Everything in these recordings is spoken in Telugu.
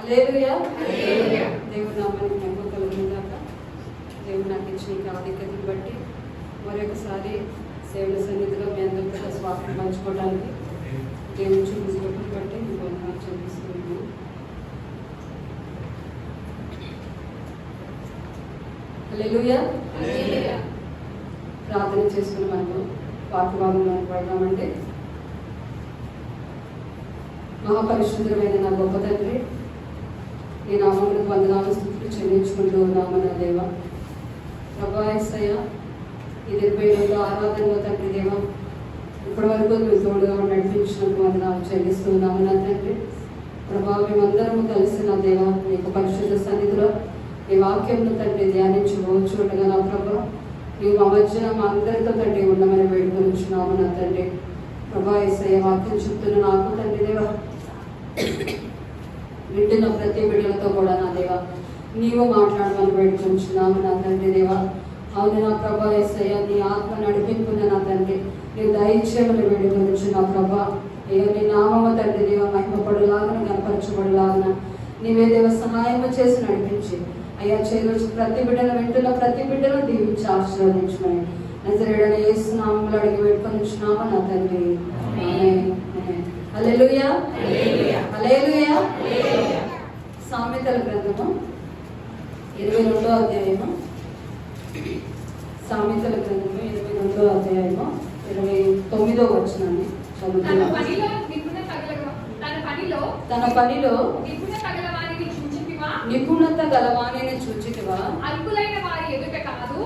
హల్లెలూయా. దేవుని నామానికి మహిమ కలుగును గాక. దేవుడు నాకు ఇచ్చిన ఆధిక్యతను బట్టి మరొకసారి సేవల సన్నిధిలో మీ అందరితో స్వాగతం పంచుకోవడానికి దేవుని చూపించుకోవడం బట్టి మీకు వందనాలు చెల్లిస్తున్నాను. హల్లెలూయా. ప్రార్థన చేసుకుని మనము వాక్యభాగంలో పడదామంటే. మహాపరిశుద్ధమైన నా గొప్ప తండ్రి, నీ నామములకు వందనాలు స్తుతులు చెల్లించుకుంటూ ఉన్నాము నా దేవ. ప్రభా యేసయ్య, ఈ 22 ఆరాధనలో తండ్రి దేవ ఇప్పటి వరకు నువ్వు తోడుగా నడిపించినందుకు వందనాలు చెల్లిస్తూ ఉన్నాము నా తండ్రి. ప్రభా మేమందరము కలిసి నా దేవ నీ యొక్క పరిశుద్ధ సన్నిధిలో నీ వాక్యంలో తండ్రి ధ్యానించుకోవచ్చుండగా నా ప్రభా నీవు మా మధ్యన మా అందరితో తండ్రి ఉండమని వేడుకొనిచున్నాము నా తండ్రి. ప్రభా యేసయ్య, వాక్యం చెప్తున్న నాకు తండ్రి దేవ వింటున్న ప్రతి బిడ్డలతో కూడా నా దేవ నీవు మాట్లాడమని వేడుకొనిచున్నాము నా తండ్రి దేవ. అవును నా ప్రభా యేసయ్య, నీ ఆత్మ నడిపింపున్న నా తండ్రి నీ దయచేయమని వేడుకొనిచు నా ప్రభా. నీ నామము తండ్రి దేవ మహిమపడులాగా కనపరచబడులాగా నీవే దేవ సహాయము చేసి నడిపించి అయ్యా చేయవచ్చు ప్రతి బిడ్డను వింటున్న ప్రతి బిడ్డను దీవించి ఆశీర్వదించమని నజరేయుడైన యేసు నామములో అడిగి వేడుకొనిచున్నాము నా తండ్రి. హల్లెలూయా. హల్లెలూయా. సామెతల గ్రంథము 22వ అధ్యాయము. సామెతల గ్రంథము 22వ అధ్యాయము 29వ వచనాన్ని చదువుతున్నాను. తన పనిలో నిపుణత గలవానిని చూచితివా? అల్పులైన వారి ఎదుట కాదు,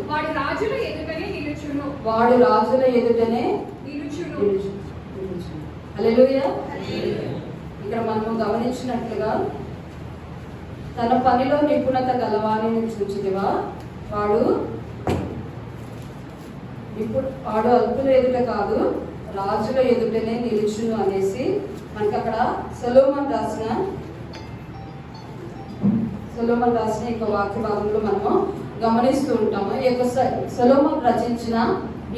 వాడు రాజుల ఎదుటనే నిలుచును. హల్లెలూయా. ఇక్కడ మనము గమనించినట్లుగా తన పనిలో నిపుణత గలవానిని చూచితివా? వాడు అల్పుల ఎదుట కాదు, రాజుల ఎదుటనే నిలుచును అనేసి మనకి అక్కడ సొలొమోను రాసిన ఈ వాక్య భాగంలో మనము గమనిస్తూ ఉంటాము. ఈ యొక్క సొలొమోను రచించిన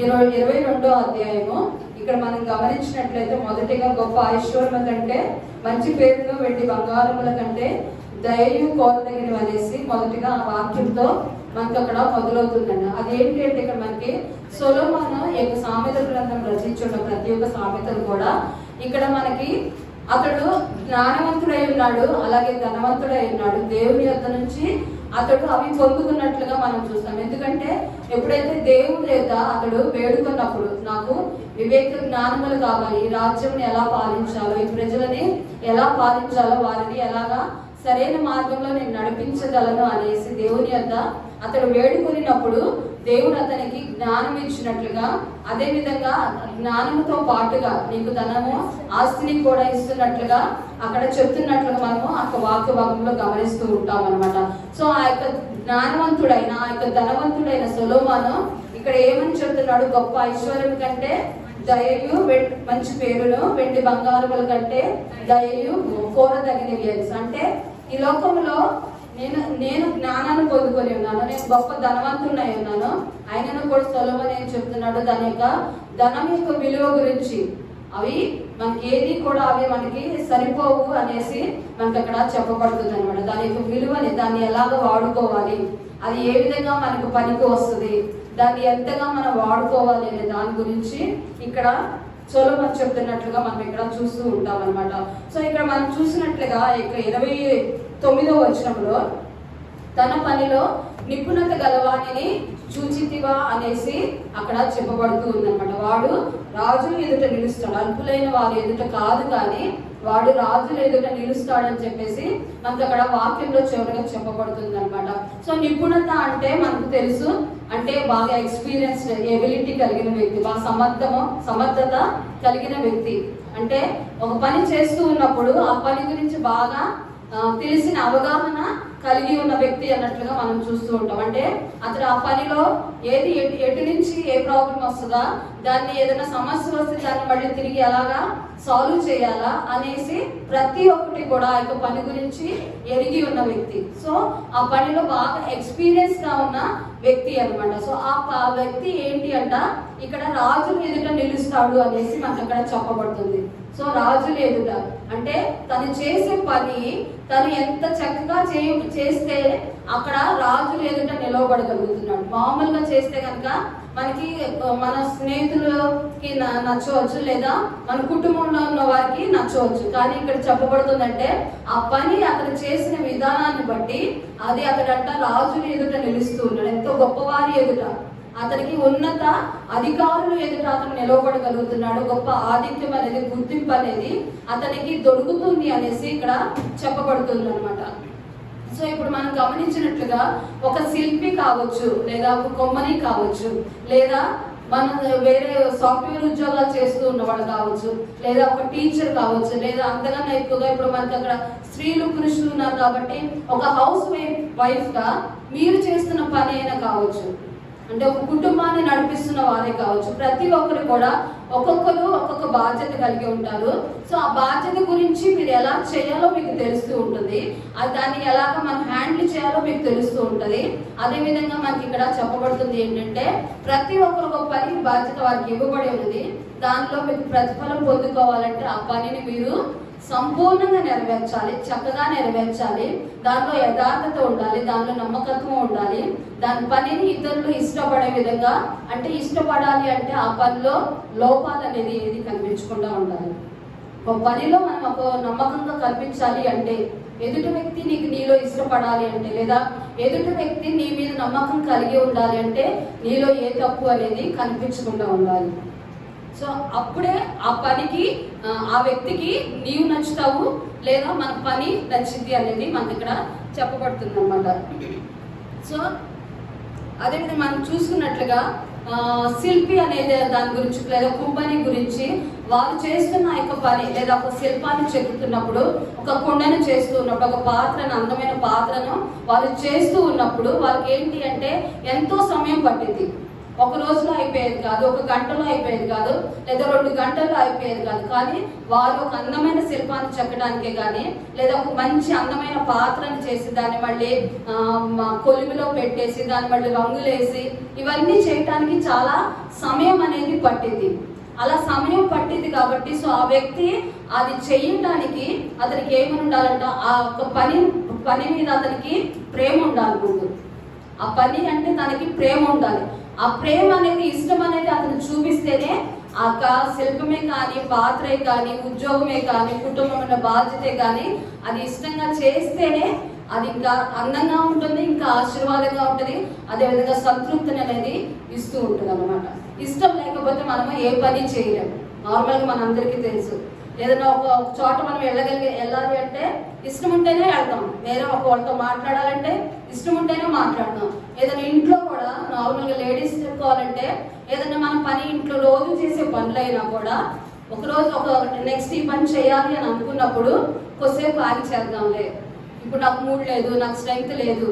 22వ అధ్యాయము ఇక్కడ మనం గమనించినట్లయితే మొదటిగా గొప్ప ఐశ్వర్యం కంటే మంచి పేరును వెండి బంగారముల కంటే దయయు కోరదగినవి అనేసి మొదటిగా ఆ వాక్యంతో మనకు అక్కడ మొదలవుతుందండి. అదేంటి అంటే ఇక్కడ మనకి సొలొమోను ఈ యొక్క సామెతల గ్రంథం రచించున్న ప్రతి ఒక్క సామెతలు కూడా ఇక్కడ మనకి అతడు జ్ఞానవంతుడై ఉన్నాడు, అలాగే ధనవంతుడై ఉన్నాడు. దేవుని యొద్ద నుంచి అతడు అవి పొందుకున్నట్లుగా మనం చూస్తాం. ఎందుకంటే ఎప్పుడైతే దేవుని యొక్క అతడు వేడుకున్నప్పుడు నాకు వివేక జ్ఞానములు కావాలి, ఈ రాజ్యం ఎలా పాలించాలో, ఈ ప్రజలని ఎలా పాలించాలో, వారిని ఎలాగా సరైన మార్గంలో నేను నడిపించగలను అనేసి దేవుని యొద్ద అతడు వేడుకున్నప్పుడు దేవుడు అతనికి జ్ఞానం ఇచ్చినట్లుగా, అదే విధంగా జ్ఞానముతో పాటుగా నీకు ధనము ఆస్తిని కూడా ఇస్తున్నట్లుగా అక్కడ చెప్తున్నట్లుగా మనము ఆ వాక్య భాగంలో గమనిస్తూ ఉంటాం అనమాట. సో ఆ యొక్క జ్ఞానవంతుడైన ఆ యొక్క ధనవంతుడైన సొలొమోను ఇక్కడ ఏమని చెప్తున్నాడు? గొప్ప ఐశ్వర్యం కంటే దయయు మంచి పేరును వెండి బంగారముల కంటే దయయు కోరదగినవి అంటే ఈ లోకంలో నేను జ్ఞానాన్ని పొందుకొని ఉన్నాను, నేను గొప్ప ధనవంతుడై ఉన్నాను. ఆయనను కూడా సొలొమోను ఏం చెప్తున్నాడు? దాని యొక్క ధనం యొక్క విలువ గురించి, అవి మనకి ఏది కూడా అవి మనకి సరిపోవు అనేసి మనకి అక్కడ చెప్పబడుతుంది అనమాట. దాని యొక్క విలువని, దాన్ని ఎలాగ వాడుకోవాలి, అది ఏ విధంగా మనకు పనికి వస్తుంది, దాన్ని ఎంతగా మనం వాడుకోవాలి అనే దాని గురించి ఇక్కడ సొలొమోను చెప్తున్నట్లుగా మనం ఇక్కడ చూస్తూ ఉంటాం అనమాట. సో ఇక్కడ మనం చూసినట్లుగా ఇక్కడ 29వ వచనంలో తన పనిలో నిపుణత గలవానిని చూచితివా అనేసి అక్కడ చెప్పబడుతూ ఉందన్నమాట. వాడు రాజుల ఎదుట నిలుస్తాడు, అల్పులైన వారి ఎదుట కాదు కానీ వాడు రాజుల ఎదుట నిలుస్తాడని చెప్పేసి మనకు అక్కడ వాక్యంలో చివరిగా చెప్పబడుతుంది అనమాట. సో నిపుణత అంటే మనకు తెలుసు, అంటే బాగా ఎక్స్పీరియన్స్, ఎబిలిటీ కలిగిన వ్యక్తి, బాగా సమర్థత కలిగిన వ్యక్తి. అంటే ఒక పని చేస్తూ ఉన్నప్పుడు ఆ పని గురించి బాగా తెలిసిన అవగాహన కలిగి ఉన్న వ్యక్తి అన్నట్లుగా మనం చూస్తూ ఉంటాం. అంటే అతడు ఆ పనిలో ఏది ఎటు నుంచి ఏ ప్రాబ్లం వస్తుందా, దాన్ని ఏదైనా సమస్య వస్తే దాన్ని మళ్ళీ తిరిగి ఎలాగా సాల్వ్ చేయాలా అనేసి ప్రతి ఒక్కటి కూడా ఆ యొక్క పని గురించి ఎరిగి ఉన్న వ్యక్తి. సో ఆ పనిలో బాగా ఎక్స్పీరియన్స్ గా ఉన్న వ్యక్తి అనమాట. సో ఆ వ్యక్తి ఏంటి అంట, ఇక్కడ రాజు ఎదుట నిలుస్తాడు అనేసి మనకు అక్కడ చెప్పబడుతుంది. సో రాజులు ఎదుట అంటే తను చేసే పని తను ఎంత చక్కగా చేస్తే అక్కడ రాజులు ఎదుట నిలవబడగలుగుతున్నాడు. మామూలుగా చేస్తే కనుక మనకి మన స్నేహితులకి నచ్చవచ్చు, లేదా మన కుటుంబంలో ఉన్న వారికి నచ్చవచ్చు. కానీ ఇక్కడ చెప్పబడుతుందంటే ఆ పని అతను చేసిన విధానాన్ని బట్టి అది అతడంట రాజులు ఎదుట నిలుస్తూ ఉన్నాడు. ఎంతో గొప్పవారి ఎదుట, అతనికి ఉన్నత అధికారులు ఎదుట అతను నిలవబడగలుగుతున్నాడు. గొప్ప ఆధిక్యం అనేది, గుర్తింపు అనేది అతనికి దొరుకుతుంది అనేసి ఇక్కడ చెప్పబడుతుంది అనమాట. సో ఇప్పుడు మనం గమనించినట్లుగా ఒక శిల్పి కావచ్చు, లేదా ఒక కొమ్మని కావచ్చు, లేదా మన వేరే సాఫ్ట్వేర్ ఉద్యోగాలు చేస్తూ ఉన్నవాడు కావచ్చు, లేదా ఒక టీచర్ కావచ్చు, లేదా అంతకన్నా ఎక్కువగా ఇప్పుడు మనకి అక్కడ స్త్రీలు పురుషులు ఉన్నారు కాబట్టి ఒక హౌస్ వైఫ్ గా మీరు చేస్తున్న పని అయినా కావచ్చు, అంటే ఒక కుటుంబాన్ని నడిపిస్తున్న వారే కావచ్చు. ప్రతి ఒక్కరు కూడా ఒక్కొక్కరు ఒక్కొక్క బాధ్యత కలిగి ఉంటారు. సో ఆ బాధ్యత గురించి మీరు ఎలా చేయాలో మీకు తెలుస్తూ ఉంటుంది, దాన్ని ఎలాగ మనం హ్యాండిల్ చేయాలో మీకు తెలుస్తూ ఉంటుంది. అదేవిధంగా మనకి ఇక్కడ చెప్పబడుతుంది ఏంటంటే ప్రతి ఒక్కరు ఒక పని బాధ్యత వారికి ఇవ్వబడి ఉన్నది. దానిలో మీకు ప్రతిఫలం పొందుకోవాలంటే ఆ పనిని మీరు సంపూర్ణంగా నెరవేర్చాలి, చక్కగా నెరవేర్చాలి. దానిలో యథార్థత ఉండాలి, దానిలో నమ్మకత్వం ఉండాలి. దాని పనిని ఇతరులు ఇష్టపడే విధంగా, అంటే ఇష్టపడాలి అంటే ఆ పనిలో లోపాలు అనేది ఏది కనిపించకుండా ఉండాలి. ఒక పనిలో మనం ఒక నమ్మకంగా కల్పించాలి అంటే ఎదుటి వ్యక్తి నీలో ఇష్టపడాలి అంటే, లేదా ఎదుటి వ్యక్తి నీ మీద నమ్మకం కలిగి ఉండాలి అంటే నీలో ఏ తప్పు అనేది కనిపించకుండా ఉండాలి. సో అప్పుడే ఆ పనికి ఆ వ్యక్తికి నీవు నచ్చుతావు, లేదా మన పని నచ్చింది అనేది మనకి ఇక్కడ చెప్పబడుతుంది అన్నమాట. సో అదేవిధంగా మనం చూసుకున్నట్లుగా శిల్పి అనేది దాని గురించి, లేదా కుంభని గురించి వారు చేస్తున్న యొక్క పని, లేదా ఒక శిల్పాన్ని చెక్కుతున్నప్పుడు, ఒక కుండను చేస్తూ ఉన్నప్పుడు, ఒక పాత్రను, అందమైన పాత్రను వారు చేస్తూ ఉన్నప్పుడు వాళ్ళకి ఏంటి అంటే ఎంతో సమయం పట్టింది. ఒక రోజులో అయిపోయేది కాదు, ఒక గంటలో అయిపోయేది కాదు, లేదా 2 గంటల్లో అయిపోయేది కాదు. కానీ వారు ఒక అందమైన శిల్పాన్ని చెక్కడానికే కానీ, లేదా ఒక మంచి అందమైన పాత్రను చేసి దాన్ని మళ్ళీ కొలిమిలో పెట్టేసి దాన్ని మళ్ళీ రంగులేసి ఇవన్నీ చేయటానికి చాలా సమయం అనేది పట్టింది. అలా సమయం పట్టింది కాబట్టి సో ఆ వ్యక్తి అది చేయడానికి అతనికి ఏమని ఉండాలంట, ఆ ఒక పని మీద అతనికి ప్రేమ ఉండాలి. ముందు ఆ పని అంటే తనకి ప్రేమ ఉండాలి. ఆ ప్రేమ అనేది, ఇష్టం అనేది అతను చూపిస్తేనే ఆ శిల్పమే కానీ, పాత్రే కానీ, ఉద్యోగమే కానీ, కుటుంబం బాధ్యతే కానీ అది ఇష్టంగా చేస్తేనే అది ఇంకా అందంగా ఉంటుంది, ఇంకా ఆశీర్వాదంగా ఉంటుంది. అదేవిధంగా సంతృప్తిని అనేది ఇస్తూ ఉంటుంది అన్నమాట. ఇష్టం లేకపోతే మనము ఏ పని చేయలేము. నార్మల్గా మనందరికీ తెలుసు, ఏదైనా ఒక చోట మనం వెళ్ళాలి అంటే ఇష్టం ఉంటేనే వెళ్తాం. వేరే ఒక వాళ్ళతో మాట్లాడాలంటే ఇష్టం ఉంటేనే మాట్లాడతాం. ఏదైనా ఇంట్లో కూడా నార్మల్గా లేడీస్ చెప్పుకోవాలంటే ఏదైనా మన పని ఇంట్లో రోజు చేసే పనులైనా కూడా ఒకరోజు నెక్స్ట్ ఈ పని చేయాలి అని అనుకున్నప్పుడు కొద్దిసేపు ఆగి చేద్దాంలే, ఇప్పుడు నాకు మూడ్ లేదు, నాకు స్ట్రెంగ్త్ లేదు.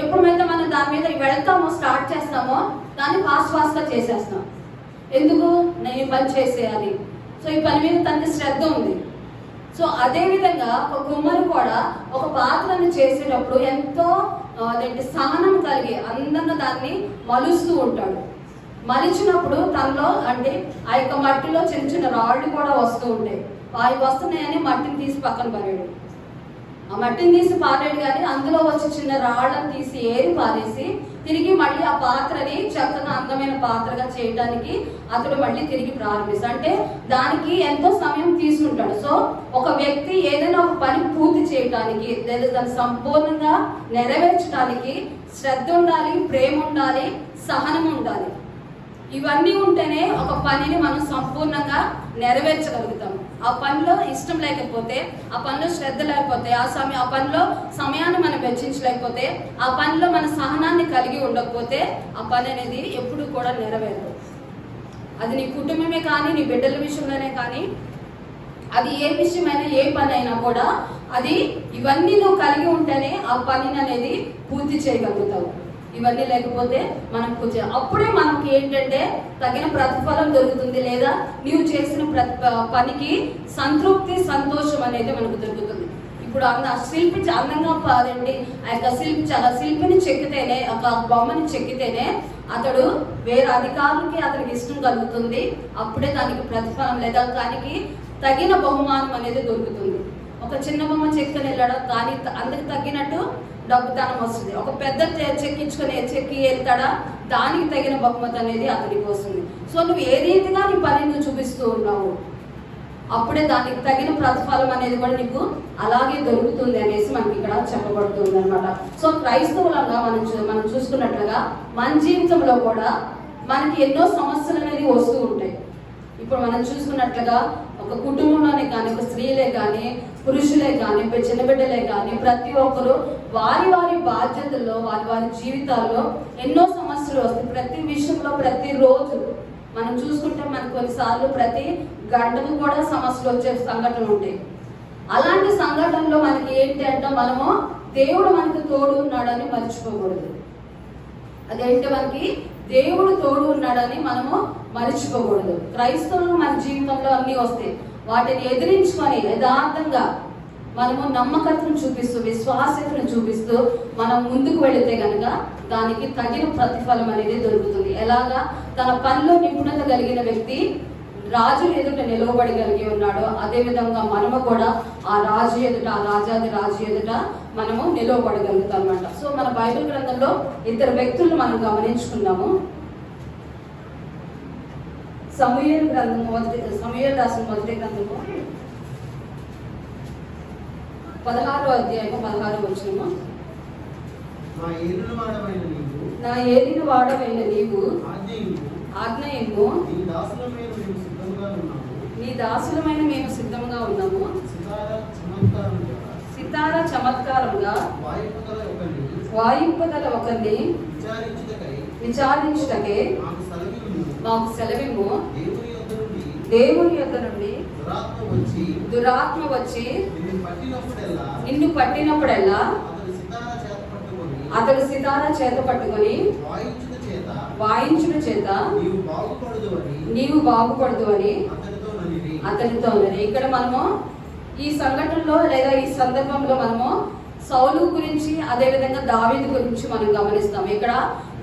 ఎప్పుడైతే మనం దాని మీద వెళ్తామో, స్టార్ట్ చేస్తామో దాన్ని ఫాస్ట్గా చేసేస్తాం. ఎందుకు? నేను ఈ పని చేసేయాలి. సో ఈ పని మీద తనకి శ్రద్ధ ఉంది. సో అదేవిధంగా ఒక కుమ్మరి కూడా ఒక పాత్రను చేసేటప్పుడు ఎంతో సహనం కలిగి అందంగా దాన్ని మలుస్తూ ఉంటాడు. మలిచినప్పుడు తనలో అంటే ఆ యొక్క మట్టిలో చిన్న చిన్న రాళ్ళు కూడా వస్తూ ఉంటాయి. అవి వస్తున్నాయని మట్టిని తీసి పక్కన పడాడు. ఆ మట్టిని తీసి పారాడు, కానీ అందులో వచ్చి చిన్న రాళ్ళను తీసి ఏరి పారేసి తిరిగి మళ్ళీ ఆ పాత్రని చక్కగా అందమైన పాత్రగా చేయడానికి అతడు మళ్ళీ తిరిగి ప్రారంభిస్తాడు. అంటే దానికి ఎంతో సమయం తీసుకుంటాడు. సో ఒక వ్యక్తి ఏదైనా ఒక పని పూర్తి చేయడానికి, లేదా దాన్ని సంపూర్ణంగా నెరవేర్చడానికి శ్రద్ధ ఉండాలి, ప్రేమ ఉండాలి, సహనం ఉండాలి. ఇవన్నీ ఉంటేనే ఒక పనిని మనం సంపూర్ణంగా నెరవేర్చగలుగుతాం. ఆ పనిలో ఇష్టం లేకపోతే, ఆ పనిలో శ్రద్ధ లేకపోతే, ఆ పనిలో సమయాన్ని మనం వెచ్చించలేకపోతే, ఆ పనిలో మన సహనాన్ని కలిగి ఉండకపోతే ఆ పని అనేది ఎప్పుడు కూడా నెరవేరదు. అది నీ కుటుంబమే కానీ, నీ బిడ్డల విషయంలోనే కానీ, అది ఏ విషయమైనా, ఏ పని అయినా కూడా అది ఇవన్నీ నువ్వు కలిగి ఉంటేనే ఆ పనిని అనేది పూర్తి చేయగలుగుతావు. ఇవన్నీ లేకపోతే మనం అప్పుడే మనకి ఏంటంటే తగిన ప్రతిఫలం దొరుకుతుంది, లేదా నీవు చేసిన పనికి సంతృప్తి, సంతోషం అనేది మనకు దొరుకుతుంది. ఇప్పుడు ఆ శిల్పి అందంగా అదేంటి ఆ యొక్క శిల్పిని చెక్కితేనే ఒక బొమ్మని చెక్కితేనే అతడు వేరే అధికారులకి అతనికి ఇష్టం కలుగుతుంది. అప్పుడే దానికి ప్రతిఫలం లేదా దానికి తగిన బహుమానం అనేది దొరుకుతుంది. ఒక చిన్న బొమ్మ చెక్కని వెళ్ళడం దాని అందుకు తగ్గినట్టు డబ్బుతనం వస్తుంది. ఒక పెద్ద చెక్కి వెళ్తాడా దానికి తగిన బహుమతి అనేది అతనికి వస్తుంది. సో నువ్వు ఏ రీతిగా నీ పని నువ్వు చూపిస్తూ ఉన్నావు అప్పుడే దానికి తగిన ప్రతిఫలం అనేది కూడా నీకు అలాగే దొరుకుతుంది అనేసి మనకి ఇక్కడ చెప్పబడుతుంది అనమాట. సో క్రైస్తవులంగా మనం చూసుకున్నట్లుగా మన జీవితంలో కూడా మనకి ఎన్నో సమస్యలు అనేది వస్తూ ఉంటాయి. ఇప్పుడు మనం చూసుకున్నట్లుగా ఒక కుటుంబంలోనే కానీ ఒక స్త్రీలే కానీ పురుషులే కానీ చిన్న బిడ్డలే కానీ ప్రతి ఒక్కరు వారి వారి బాధ్యతల్లో వారి వారి జీవితాల్లో ఎన్నో సమస్యలు వస్తాయి. ప్రతి విషయంలో ప్రతిరోజు మనం చూసుకుంటే మనకు కొన్నిసార్లు ప్రతి గంటకు కూడా సమస్యలు వచ్చే సంఘటనలు ఉంటాయి. అలాంటి సంఘటనలో మనకి ఏంటి అంటే మనము దేవుడు మనకు తోడు ఉన్నాడని మర్చిపోకూడదు. అదేంటి మనకి దేవుడు తోడు ఉన్నాడని మనము మర్చిపోకూడదు. క్రైస్తవులు మన జీవితంలో అన్నీ వస్తాయి. వాటిని ఎదిరించుకొని యథార్థంగా మనము నమ్మకత్వం చూపిస్తూ విశ్వాసతను చూపిస్తూ మనం ముందుకు వెళితే కనుక దానికి తగిన ప్రతిఫలం అనేది దొరుకుతుంది. ఎలాగా తన పనిలో నిపుణత కలిగిన వ్యక్తి రాజు ఎదుట నిలవబడగలిగి ఉన్నాడు, అదే విధంగా మనము కూడా ఆ రాజు ఎదుట ఆ రాజాది రాజు ఎదుట మనము నిలవబడగలుగుతాం అన్నమాట. సో మన బైబిల్ గ్రంథంలో ఇద్దరు వ్యక్తులను మనం గమనించుకున్నాము. సమూయేలు రాసిన మొదటి గ్రంథము 16వ అధ్యాయము 16వ వచనము. నా ఏలిన వాడవైన నీవు ఆజ్ఞయము నీ దాసులమైన మేము సిద్ధంగా ఉన్నాము. సితార చమత్కారంగా వాయింపగల ఒకరిని విచారించుటకే మాకు సెలవిమ్ము. దేవుని యొద్ద నుండి దురాత్మ వచ్చి నిన్ను పట్టినప్పుడల్లా అతడు సితార చేత పట్టుకొని వాయించుట చేత నీవు బాగుపడదు అని అతనితో ఉన్నది. ఇక్కడ మనము ఈ సంఘటనలో లేదా ఈ సందర్భంలో మనము సౌలు గురించి అదే విధంగా దావీదు గురించి మనం గమనిస్తాం. ఇక్కడ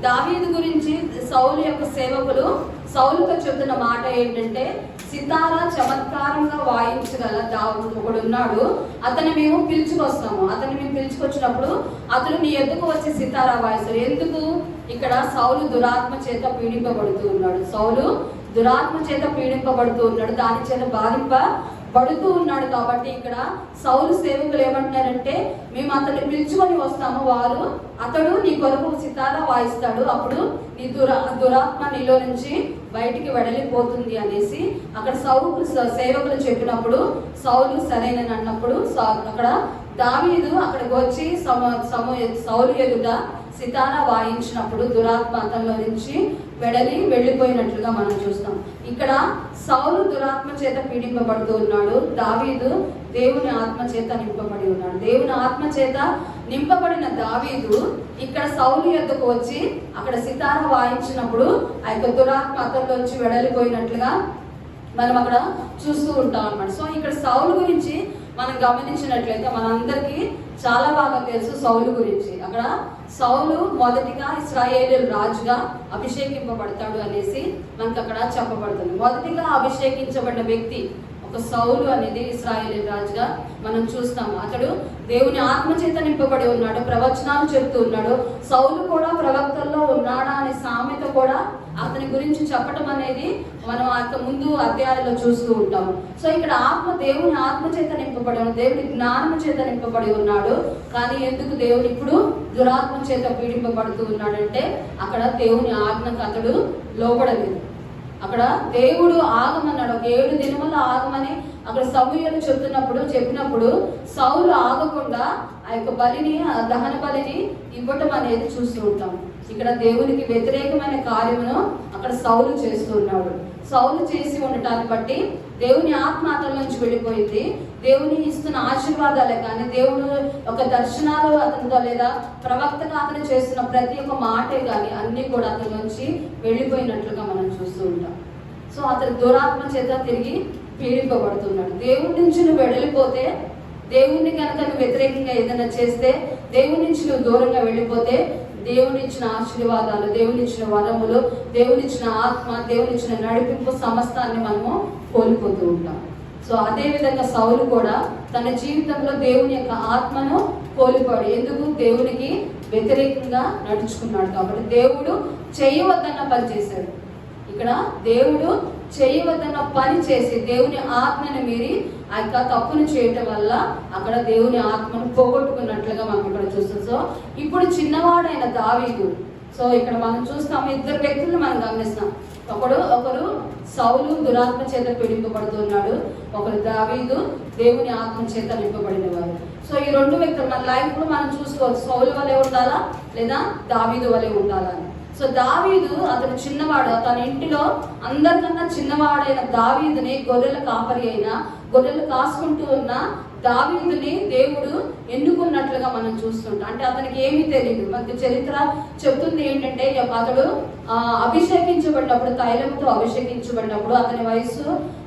దావీదు గురించి సౌలు యొక్క సేవకులు సౌలుతో చెబుతున్న మాట ఏంటంటే సితారా చమత్కారంగా వాయించగల ఒకడు ఉన్నాడు, అతన్ని మేము పిలుచుకొస్తాము. అతన్ని మేము పిలుచుకొచ్చినప్పుడు అతను నీ ఎద్దుకు వచ్చి సితారా వాయిస్తాడు. ఎందుకు? ఇక్కడ సౌలు దురాత్మ చేత పీడింపబడుతూ ఉన్నాడు. సౌలు దురాత్మ చేత పీడింపబడుతూ ఉన్నాడు, దాని చేత బాధింపబడుతూ ఉన్నాడు. కాబట్టి ఇక్కడ సౌలు సేవకులు ఏమంటున్నారంటే మేము అతన్ని పిలుచుకొని వస్తాము, అతడు నీ కొరకు సితారా వాయిస్తాడు, అప్పుడు నీ దురాత్మ నీలో నుంచి బయటికి వెడలిపోతుంది అనేసి అక్కడ సేవకులు చెప్పినప్పుడు సౌలు సరైనని అన్నప్పుడు అక్కడ దావీదు అక్కడికి వచ్చి సౌలు ఎదుట సితారా వాయించినప్పుడు దురాత్మ అతనిలో నుంచి వెళ్ళిపోయినట్లుగా మనం చూస్తాం. ఇక్కడ సౌలు దురాత్మ చేత పీడింపబడుతూ ఉన్నాడు, దావీదు దేవుని ఆత్మ చేత నింపబడి ఉన్నాడు. దేవుని ఆత్మ చేత నింపబడిన దావీదు ఇక్కడ సౌలు యొద్దకు వచ్చి అక్కడ సితారా వాయించినప్పుడు ఆ యొక్క దురాత్మ అతనిలోంచి వెడలిపోయినట్లుగా మనం అక్కడ చూస్తూ ఉంటాం అన్నమాట. సో ఇక్కడ సౌలు గురించి మనం గమనించినట్లయితే మనందరికీ చాలా బాగా తెలుసు సౌలు గురించి. అక్కడ సౌలు మొదటిగా ఇశ్రాయేలు రాజుగా అభిషేకింపబడతాడు అనేసి మనకు అక్కడ చెప్పబడుతుంది. మొదటిగా అభిషేకించబడిన వ్యక్తి ఒక సౌలు అనేది ఇశ్రాయేలు రాజుగా మనం చూస్తాము. అతడు దేవుని ఆత్మ చేత నింపబడి ఉన్నాడు, ప్రవచనాలు చెప్తూ ఉన్నాడు. సౌలు కూడా ప్రవక్తల్లో ఉన్నాడా అనే సామెత కూడా అతని గురించి చెప్పడం అనేది మనం ముందు అధ్యాయాల్లో చూస్తూ ఉంటాము. సో ఇక్కడ దేవుని ఆత్మ చేత నింపబడి ఉన్నాడు, దేవుని జ్ఞానం చేత నింపబడి ఉన్నాడు. కానీ ఎందుకు దేవుని ఇప్పుడు దురాత్మ చేత పీడింపబడుతూ ఉన్నాడంటే అక్కడ దేవుని ఆజ్ఞకు అతడు లోబడలేదు. అక్కడ దేవుడు ఆగమన్నాడు, ఒక 7 దినములు ఆగమని అక్కడ సమూయేలు చెప్పినప్పుడు సౌలు ఆగకుండా ఆ యొక్క బలిని దహన బలిని ఇవ్వటం అనేది చూస్తూ ఉంటాం. ఇక్కడ దేవునికి వ్యతిరేకమైన కార్యమును అక్కడ సౌలు చేస్తున్నాడు. సౌలు చేసి ఉండటాన్ని బట్టి దేవుని ఆత్మ అతని నుంచి వెళ్ళిపోయింది. దేవుని ఇస్తున్న ఆశీర్వాదాలే కానీ దేవుడు ఒక దర్శనాలు అతనితో లేదా ప్రవక్తగా అతను చేస్తున్న ప్రతి ఒక్క మాటే కానీ అన్ని కూడా అతని నుంచి వెళ్ళిపోయినట్లుగా మనం చూస్తూ ఉంటాం. సో అతను దురాత్మ చేత తిరిగి పీడింపబడుతున్నాడు. దేవుడి నుంచి నువ్వు వెళ్ళిపోతే దేవుని కనుక నువ్వు వ్యతిరేకంగా ఏదైనా చేస్తే, దేవుని నుంచి నువ్వు దూరంగా వెళ్ళిపోతే, దేవుని ఇచ్చిన ఆశీర్వాదాలు, దేవుని ఇచ్చిన వరములు, దేవుని ఇచ్చిన ఆత్మ, దేవుని ఇచ్చిన నడిపింపు సమస్తాన్ని మనము కోల్పోతూ ఉంటాం. సో అదే విధంగా సౌలు కూడా తన జీవితంలో దేవుని యొక్క ఆత్మను కోల్పోయాడు. ఎందుకు? దేవునికి వ్యతిరేకంగా నడుచుకున్నాడు కాబట్టి. దేవుడు చేయవద్దన్న పని చేశాడు. ఇక్కడ దేవుడు చేయవద్దన్న పని చేసి దేవుని ఆత్మని మీరి ఆ యొక్క తప్పును చేయటం వల్ల అక్కడ దేవుని ఆత్మను పోగొట్టుకున్నట్లుగా మనం ఇక్కడ చూస్తాం. సో ఇప్పుడు చిన్నవాడైన దావీదు, సో ఇక్కడ మనం చూస్తాము ఇద్దరు వ్యక్తులను మనం గమనిస్తాం. ఒకరు సౌలు దురాత్మ చేత పీడింపబడుతున్నాడు, ఒకరు దావీదు దేవుని ఆత్మ చేత నింపబడిన వారు. సో ఈ రెండు వ్యక్తులు మన లైఫ్ లో మనం చూసుకోవచ్చు, సౌలు వలె ఉండాలా లేదా దావీదు వలె ఉండాలా అని. సో దావీదు అతను చిన్నవాడు, తన ఇంటిలో అందరికన్నా చిన్నవాడైన దావీదుని, గొర్రెల కాపరి అయిన, గొర్రెలు కాసుకుంటూ ఉన్న దావీదుని దేవుడు ఎన్నుకున్నట్లుగా మనం చూస్తుంటాం. అంటే అతనికి ఏమీ తెలియదు. మనకి చరిత్ర చెప్తుంది ఏంటంటే, అతడు అభిషేకించబడినప్పుడు, తైలంతో అభిషేకించబడినప్పుడు అతని వయసు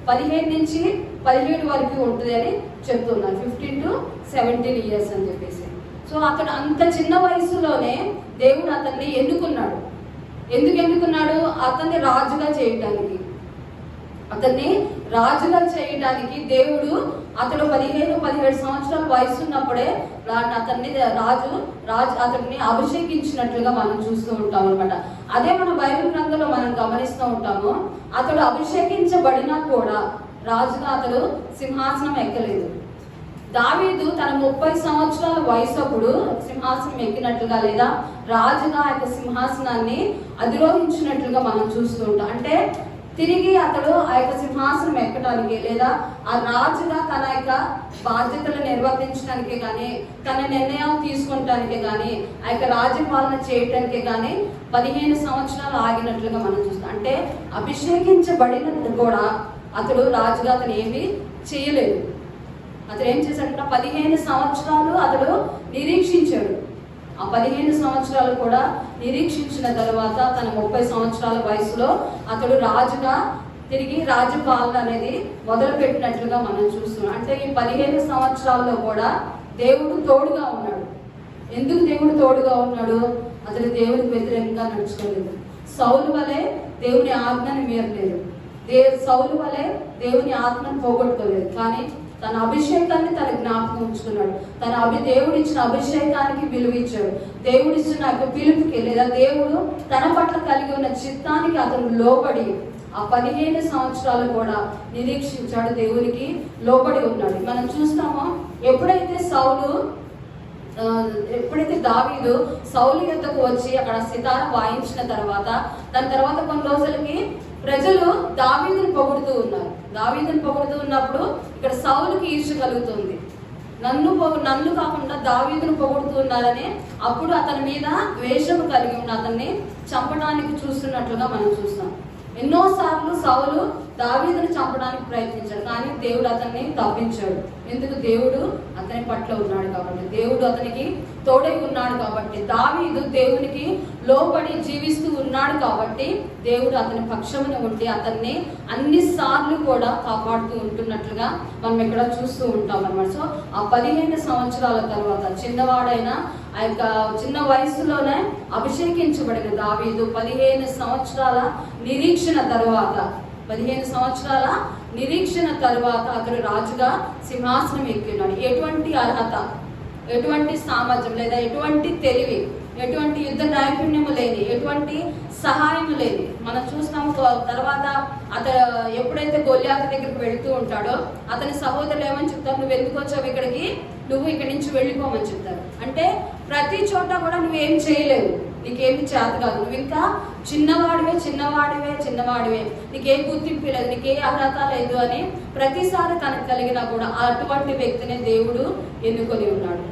15 నుంచి 17 వరకు ఉంటుంది అని చెప్తున్నారు. 15 to 17 years అని చెప్పేసి. సో అతడు అంత చిన్న వయసులోనే దేవుడు అతన్ని ఎన్నుకున్నాడు. ఎందుకు ఎన్నుకున్నాడు? అతన్ని రాజుగా చేయడానికి. దేవుడు అతడు 15-17 సంవత్సరాల వయసు ఉన్నప్పుడే అతడిని అభిషేకించినట్లుగా మనం చూస్తూ ఉంటాం అనమాట. అదే మన బైబిల్ గ్రంథంలో మనం గమనిస్తూ ఉంటాము. అతడు అభిషేకించబడినా కూడా రాజుగా అతడు సింహాసనం ఎక్కలేదు. దావీదు తన 30 సంవత్సరాల వయసు అప్పుడు సింహాసనం ఎక్కినట్లుగా లేదా రాజుగా ఆ యొక్క సింహాసనాన్ని అధిరోహించినట్లుగా మనం చూస్తూ ఉంటాం. అంటే తిరిగి అతడు ఆ యొక్క సింహాసనం ఎక్కడానికి లేదా ఆ రాజుగా తన యొక్క బాధ్యతలు నిర్వర్తించడానికి కానీ, తన నిర్ణయం తీసుకుంటానికి కానీ, ఆ యొక్క రాజ్యపాలన చేయటానికి కానీ 15 సంవత్సరాలు ఆగినట్లుగా మనం చూస్తాం. అంటే అభిషేకించబడినట్టు కూడా అతడు రాజుగా అతను ఏమీ చేయలేదు. అతడు ఏం చేశాడంటే 15 సంవత్సరాలు అతడు నిరీక్షించాడు. ఆ 15 సంవత్సరాలు కూడా నిరీక్షించిన తర్వాత తన 30 సంవత్సరాల వయసులో అతడు రాజుగా తిరిగి రాజ్యపాలన అనేది మొదలు పెట్టినట్లుగా మనం చూస్తున్నాం. అంటే ఈ 15 సంవత్సరాల్లో కూడా దేవుడు తోడుగా ఉన్నాడు. ఎందుకు దేవుడు తోడుగా ఉన్నాడు? అతడు దేవునికి వ్యతిరేకంగా నడుచుకోలేదు. సౌలు వలె దేవుని ఆజ్ఞను మీరలేదు. సౌలు వలె దేవుని ఆత్మను పోగొట్టుకోలేదు. కానీ తన అభిషేకాన్ని తన జ్ఞాపకం ఉంచుకున్నాడు. దేవుడు ఇచ్చిన అభిషేకానికి విలువ ఇచ్చాడు. దేవుడు ఇచ్చిన పిలుపుకి లేదా దేవుడు తన పట్ల కలిగి ఉన్న చిత్తానికి అతను లోబడి ఆ 15 సంవత్సరాలు కూడా నిరీక్షించాడు, దేవునికి లోబడి ఉన్నాడు. మనం చూస్తామో ఎప్పుడైతే దావీదు సౌలు యొద్దకు వచ్చి అక్కడ సితార వాయించిన తర్వాత, దాని తర్వాత కొన్ని రోజులకి ప్రజలు దావీదుని పొగుడుతూ ఉన్నారు. దావీదుని పొగుడుతూ ఉన్నప్పుడు ఇక్కడ సౌలుకి ఈర్ష్య కలుగుతుంది. నన్ను కాకుండా దావీదును పొగుడుతూ ఉన్నారని అప్పుడు అతని మీద ద్వేషము కలిగి ఉన్న అతన్ని చంపడానికి చూస్తున్నట్లుగా మనం చూస్తాం. ఎన్నోసార్లు సౌలు దావీదుని చంపడానికి ప్రయత్నించాడు, కానీ దేవుడు అతన్ని తప్పించాడు. ఎందుకు? దేవుడు అతని పట్ల ఉన్నాడు కాబట్టి, దేవుడు అతనికి తోడై ఉన్నాడు కాబట్టి, దావీదు దేవునికి లోబడి జీవిస్తూ ఉన్నాడు కాబట్టి దేవుడు అతని పక్షమున ఉండి అతన్ని అన్ని సార్లు కూడా కాపాడుతూ ఉంటున్నట్లుగా మనం ఇక్కడ చూస్తూ ఉంటాం అన్నమాట. సో ఆ 15 సంవత్సరాల తర్వాత చిన్నవాడైన ఆ యొక్క చిన్న వయసులోనే అభిషేకించబడిన దావీదు 15 సంవత్సరాల నిరీక్షణ తరువాత అతడు రాజుగా సింహాసనం ఎక్కినాడు. ఎటువంటి అర్హత, ఎటువంటి సామర్థ్యం లేదా ఎటువంటి తెలివి, ఎటువంటి యుద్ధ నైపుణ్యము లేని, ఎటువంటి సహాయము లేని మనం చూస్తాము. తర్వాత అతను ఎప్పుడైతే గొల్యాతు దగ్గరికి వెళుతూ ఉంటాడో అతని సహోదరులు ఏమని చెప్తారు? నువ్వు ఎందుకు వచ్చావు ఇక్కడికి, నువ్వు ఇక్కడి నుంచి వెళ్ళిపోమని చెప్తారు. అంటే ప్రతి చోట కూడా నువ్వేం చేయలేవు, నీకేమి చేత కాదు, నువ్వు ఇంకా చిన్నవాడివే, నీకేం గుర్తింపు లేదు, నీకే అర్హత లేదు అని ప్రతిసారి తనకు కలిగినా కూడా అటువంటి వ్యక్తిని దేవుడు ఎన్నుకొని ఉన్నాడు.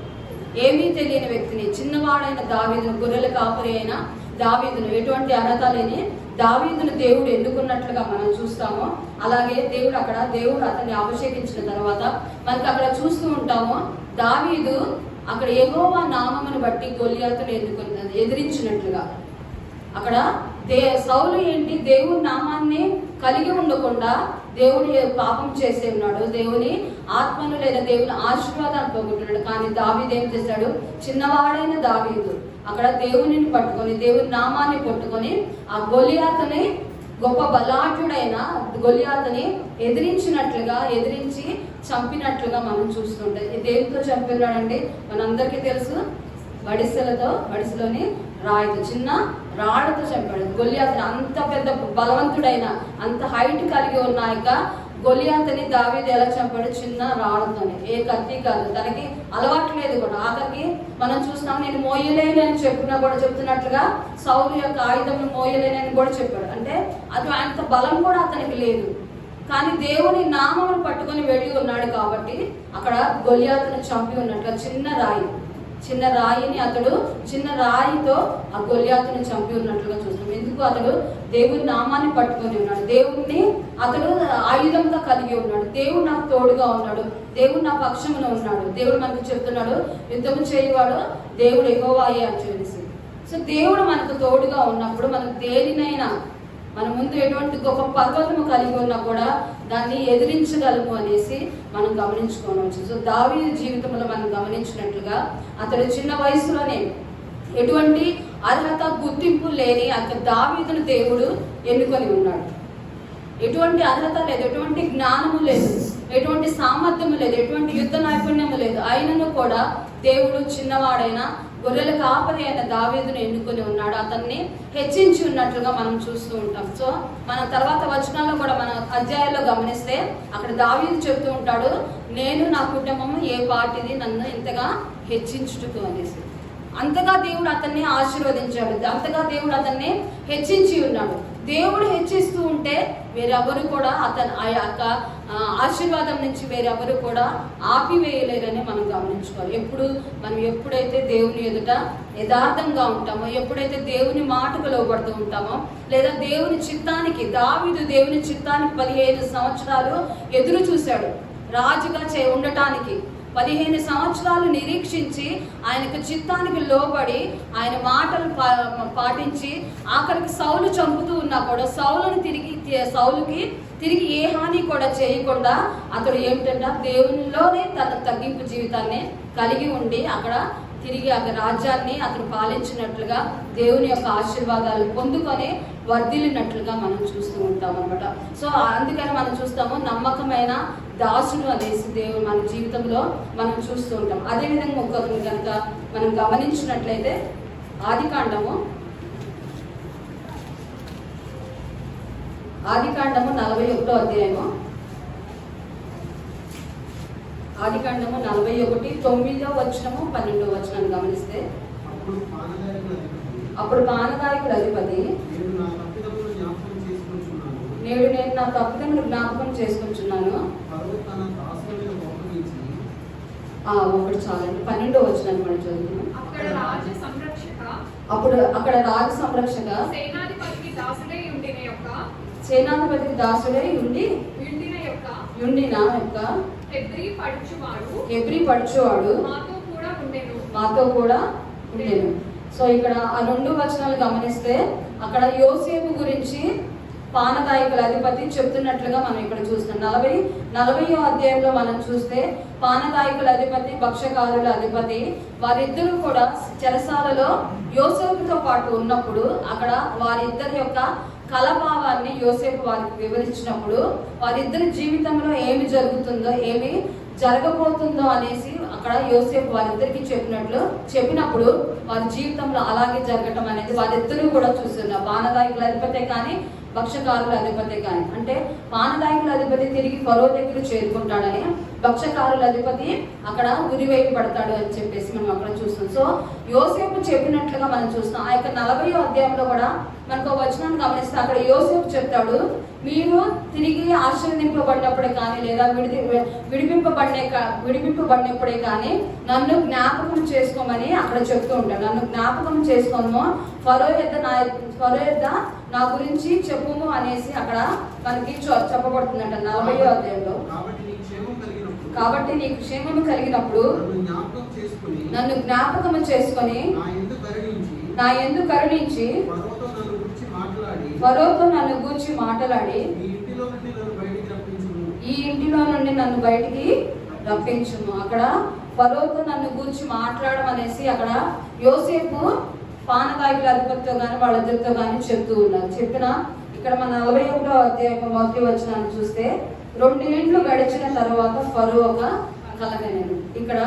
ఏమీ తెలియని వ్యక్తిని, చిన్నవాడైన దావీదును, గొర్రెల కాపరి అయిన దావీదును, ఎటువంటి అర్హత లేని దావీదును దేవుడు ఎన్నుకున్నట్లుగా మనం చూస్తాము. అలాగే దేవుడు అతన్ని అభిషేకించిన తర్వాత మనకి అక్కడ చూస్తూ ఉంటాము, దావీదు అక్కడ యెహోవా నామమును బట్టి గొల్యాతును ఎదిరించినట్లుగా. అక్కడ సౌలు ఏంటి? దేవుని నామాన్ని కలిగి ఉండకుండా దేవుని పాపం చేసే ఉన్నాడు, దేవుని ఆత్మను లేదా దేవుని ఆశీర్వాదాన్ని పోగొట్టున్నాడు. కానీ దావీదు ఏం చేశాడు? చిన్నవాడైన దావీదు అక్కడ దేవునిని పట్టుకొని దేవుని నామాన్ని పట్టుకొని ఆ గొలియాతుని, గొప్ప బలాఢ్యుడైన గొలియాతుని ఎదిరించి చంపినట్లుగా మనం చూస్తుంటాం. దేనితో చంపినాడండి? మనందరికీ తెలుసు, బడిసెలోని రాయితో, చిన్న రాళ్ళతో చంపాడు గొలియాతుని. అంత పెద్ద బలవంతుడైన, అంత హైట్ కలిగి ఉన్న యొక్క గొలియాతుని దావీదు ఎలా చంపాడు? చిన్న రాళ్ళతోనే, ఏ కత్తి కాదు, తనకి అలవాటు లేదు కూడా. ఆఖరికి మనం చూస్తున్నాం, నేను మోయలేనని చెప్తున్నట్లుగా సౌలు యొక్క ఆయుధం మోయలేనని కూడా చెప్పాడు. అంటే అది అంత బలం కూడా అతనికి లేదు. కానీ దేవుని నామమును పట్టుకొని వెళ్ళి ఉన్నాడు కాబట్టి అక్కడ గొలియాతును చంపి ఉన్నట్లుగా చిన్న రాయిని అతడు చిన్న రాయితో ఆ గొలియాతుని చంపి ఉన్నట్లుగా చూస్తాం. ఎందుకు? అతడు దేవుని నామాన్ని పట్టుకొని ఉన్నాడు, దేవుణ్ణి అతడు ఆయుధంగా కలిగి ఉన్నాడు. దేవుడు నాకు తోడుగా ఉన్నాడు, దేవుడు నా పక్షమున ఉన్నాడు. దేవుడు మనకు చెప్తున్నాడు, యుద్ధము చేయవాడు దేవుడు యెహోవాయే అని చెప్పేసి. సో దేవుడు మనకు తోడుగా ఉన్నప్పుడు మనం దేనినైనా, మన ముందు ఎటువంటి గొప్ప పర్వతము కలిగి ఉన్నా కూడా దాన్ని ఎదిరించగలము అనేసి మనం గమనించుకోవచ్చు. సో దావీదు జీవితంలో మనం గమనించినట్లుగా అతడు చిన్న వయసులోనే ఎటువంటి అర్హత, గుర్తింపు లేని అతడు దావీదును దేవుడు ఎన్నుకొని ఉన్నాడు. ఎటువంటి అర్హత లేదు, ఎటువంటి జ్ఞానము లేదు, ఎటువంటి సామర్థ్యము లేదు, ఎటువంటి యుద్ధ నైపుణ్యము లేదు. అయినను కూడా దేవుడు చిన్నవాడైన గొర్రెల కాపరి అయిన దావీదును ఎన్నుకొని ఉన్నాడు, అతన్ని హెచ్చించి ఉన్నట్లుగా మనం చూస్తూ ఉంటాం. సో మన తర్వాత వచనాల్లో కూడా మన అధ్యాయాల్లో గమనిస్తే అక్కడ దావీదు చెప్తూ ఉంటాడు, నేను నా కుటుంబము ఏ పార్టీది నన్ను ఇంతగా హెచ్చించుటకు అనేసి. అంతగా దేవుడు అతన్ని ఆశీర్వదించాడు, అంతగా దేవుడు అతన్ని హెచ్చించి ఉన్నాడు. దేవుడు హెచ్చిస్తూ ఉంటే వేరెవరు కూడా ఆ యొక్క ఆశీర్వాదం నుంచి వేరెవరు కూడా ఆపివేయలేరని మనం గమనించుకోవాలి. ఎప్పుడైతే దేవుని ఎదుట యథార్థంగా ఉంటామో, ఎప్పుడైతే దేవుని మాటకు లోబడుతూ ఉంటామో, లేదా దేవుని చిత్తానికి, దావీదు దేవుని చిత్తానికి 15 సంవత్సరాలు ఎదురు చూశాడు రాజుగా ఉండటానికి. 15 సంవత్సరాలు నిరీక్షించి ఆయనకు చిత్తానికి లోబడి ఆయన మాటలు పాటించి ఆఖరికి సౌలు చంపుతూ ఉన్నా కూడా సౌలుకి తిరిగి ఏ హాని కూడా చేయకుండా అతడు ఏమిటంటే దేవునిలోనే తన తగ్గింపు జీవితాన్ని కలిగి ఉండి తిరిగి రాజ్యాన్ని అతను పాలించినట్లుగా దేవుని యొక్క ఆశీర్వాదాలు పొందుకొని వర్ధిల్లినట్లుగా మనం చూస్తూ ఉంటాం అనమాట. సో అందుకని మనం చూస్తాము, నమ్మకమైన దాసుడు అనేసి దేవుడు మన జీవితంలో మనం చూస్తూ ఉంటాం. అదేవిధంగా ఇంకొకరిని కనుక మనం గమనించినట్లయితే ఆదికాండము 41వ అధ్యాయము, ఆదికాండము 41, 9వ వచనము 12వ వచనాన్ని గమనిస్తే, అప్పుడు పానదాయకుడు అధిపతి, నేడు నేను నా తప్పిదమును జ్ఞాపకం చేసుకుంటున్నాను. ఒకటి చాలండి, 12వ వచనాన్ని మనం చదువుతున్నాం. అప్పుడు అక్కడ రాజ సంరక్షక సేనాధిపతికి దాసుడై ఉండిన యొక్క హెబ్రీ పడుచువాడు మాతో కూడా ఉండెను. సో ఇక్కడ ఆ 2 వచనాలు గమనిస్తే అక్కడ యోసేపు గురించి పానదాయకుల అధిపతి చెప్తున్నట్లుగా మనం ఇక్కడ చూస్తున్నాం. 40వ అధ్యాయంలో మనం చూస్తే పానదాయకుల అధిపతి, భక్ష్యకారుల అధిపతి వారిద్దరూ కూడా చెరసాలలో యోసేపుతో పాటు ఉన్నప్పుడు అక్కడ వారిద్దరి యొక్క కలభావాన్ని యోసేపు వారికి వివరించినప్పుడు వారిద్దరి జీవితంలో ఏమి జరుగుతుందో, ఏమి జరగబోతుందో అనేసి అక్కడ యోసేపు వారిద్దరికి చెప్పినప్పుడు వారి జీవితంలో అలాగే జరగటం అనేది వారిద్దరూ కూడా చూస్తున్నారు. పానదాయకుల అధిపతే కానీ భక్ష్యకారుల అధిపతి కానీ. అంటే పానదాయకుల అధిపతి తిరిగి ఫరో దగ్గర చేరుకుంటాడని, భక్ష్యకారుల అధిపతి అక్కడ ఉరివేయబడతాడు అని చెప్పేసి మనం అక్కడ చూస్తాం. సో యోసేపు చెప్పినట్లుగా మనం చూస్తాం. ఆ యొక్క 40వ అధ్యాయంలో కూడా మనకు వచనాన్ని గమనిస్తే అక్కడ యోసేపు చెప్తాడు, మీరు తిరిగి ఆశీర్వదింపబడినప్పుడే కానీ లేదా విడిపింపబడినప్పుడే కానీ నన్ను జ్ఞాపకం చేసుకోమని అక్కడ చెప్తూ ఉంటాడు. నన్ను జ్ఞాపకం చేసుకోము, ఫరో యొద్ద నా గురించి చెప్పుము అనేసి అక్కడ మనకి చెప్పబడుతుందంట 40వ అధ్యాయంలో. కాబట్టి నీకు క్షేమము కలిగినప్పుడు నన్ను జ్ఞాపకము చేసుకొని నా యందు కరుణించి ఫరోతో నన్ను గూర్చి మాట్లాడి ఈ ఇంటిలో నుండి నన్ను బయటికి ఈ ఇంటిలో నుండి నన్ను బయటికి రప్పించుము. అక్కడ ఫరోతో నన్ను గూర్చి మాట్లాడమనేసి అక్కడ యోసేపు పానదాయకుల అధిపతితో కానీ వాళ్ళిద్దరితో కానీ చెప్తూ ఉన్నారు. చెప్పిన ఇక్కడ మన 41వ అధ్యాయం 1వ వచనాన్ని చూస్తే 2 ఏండ్లు గడిచిన తర్వాత ఫరో ఒక కలగనేను. ఇక్కడ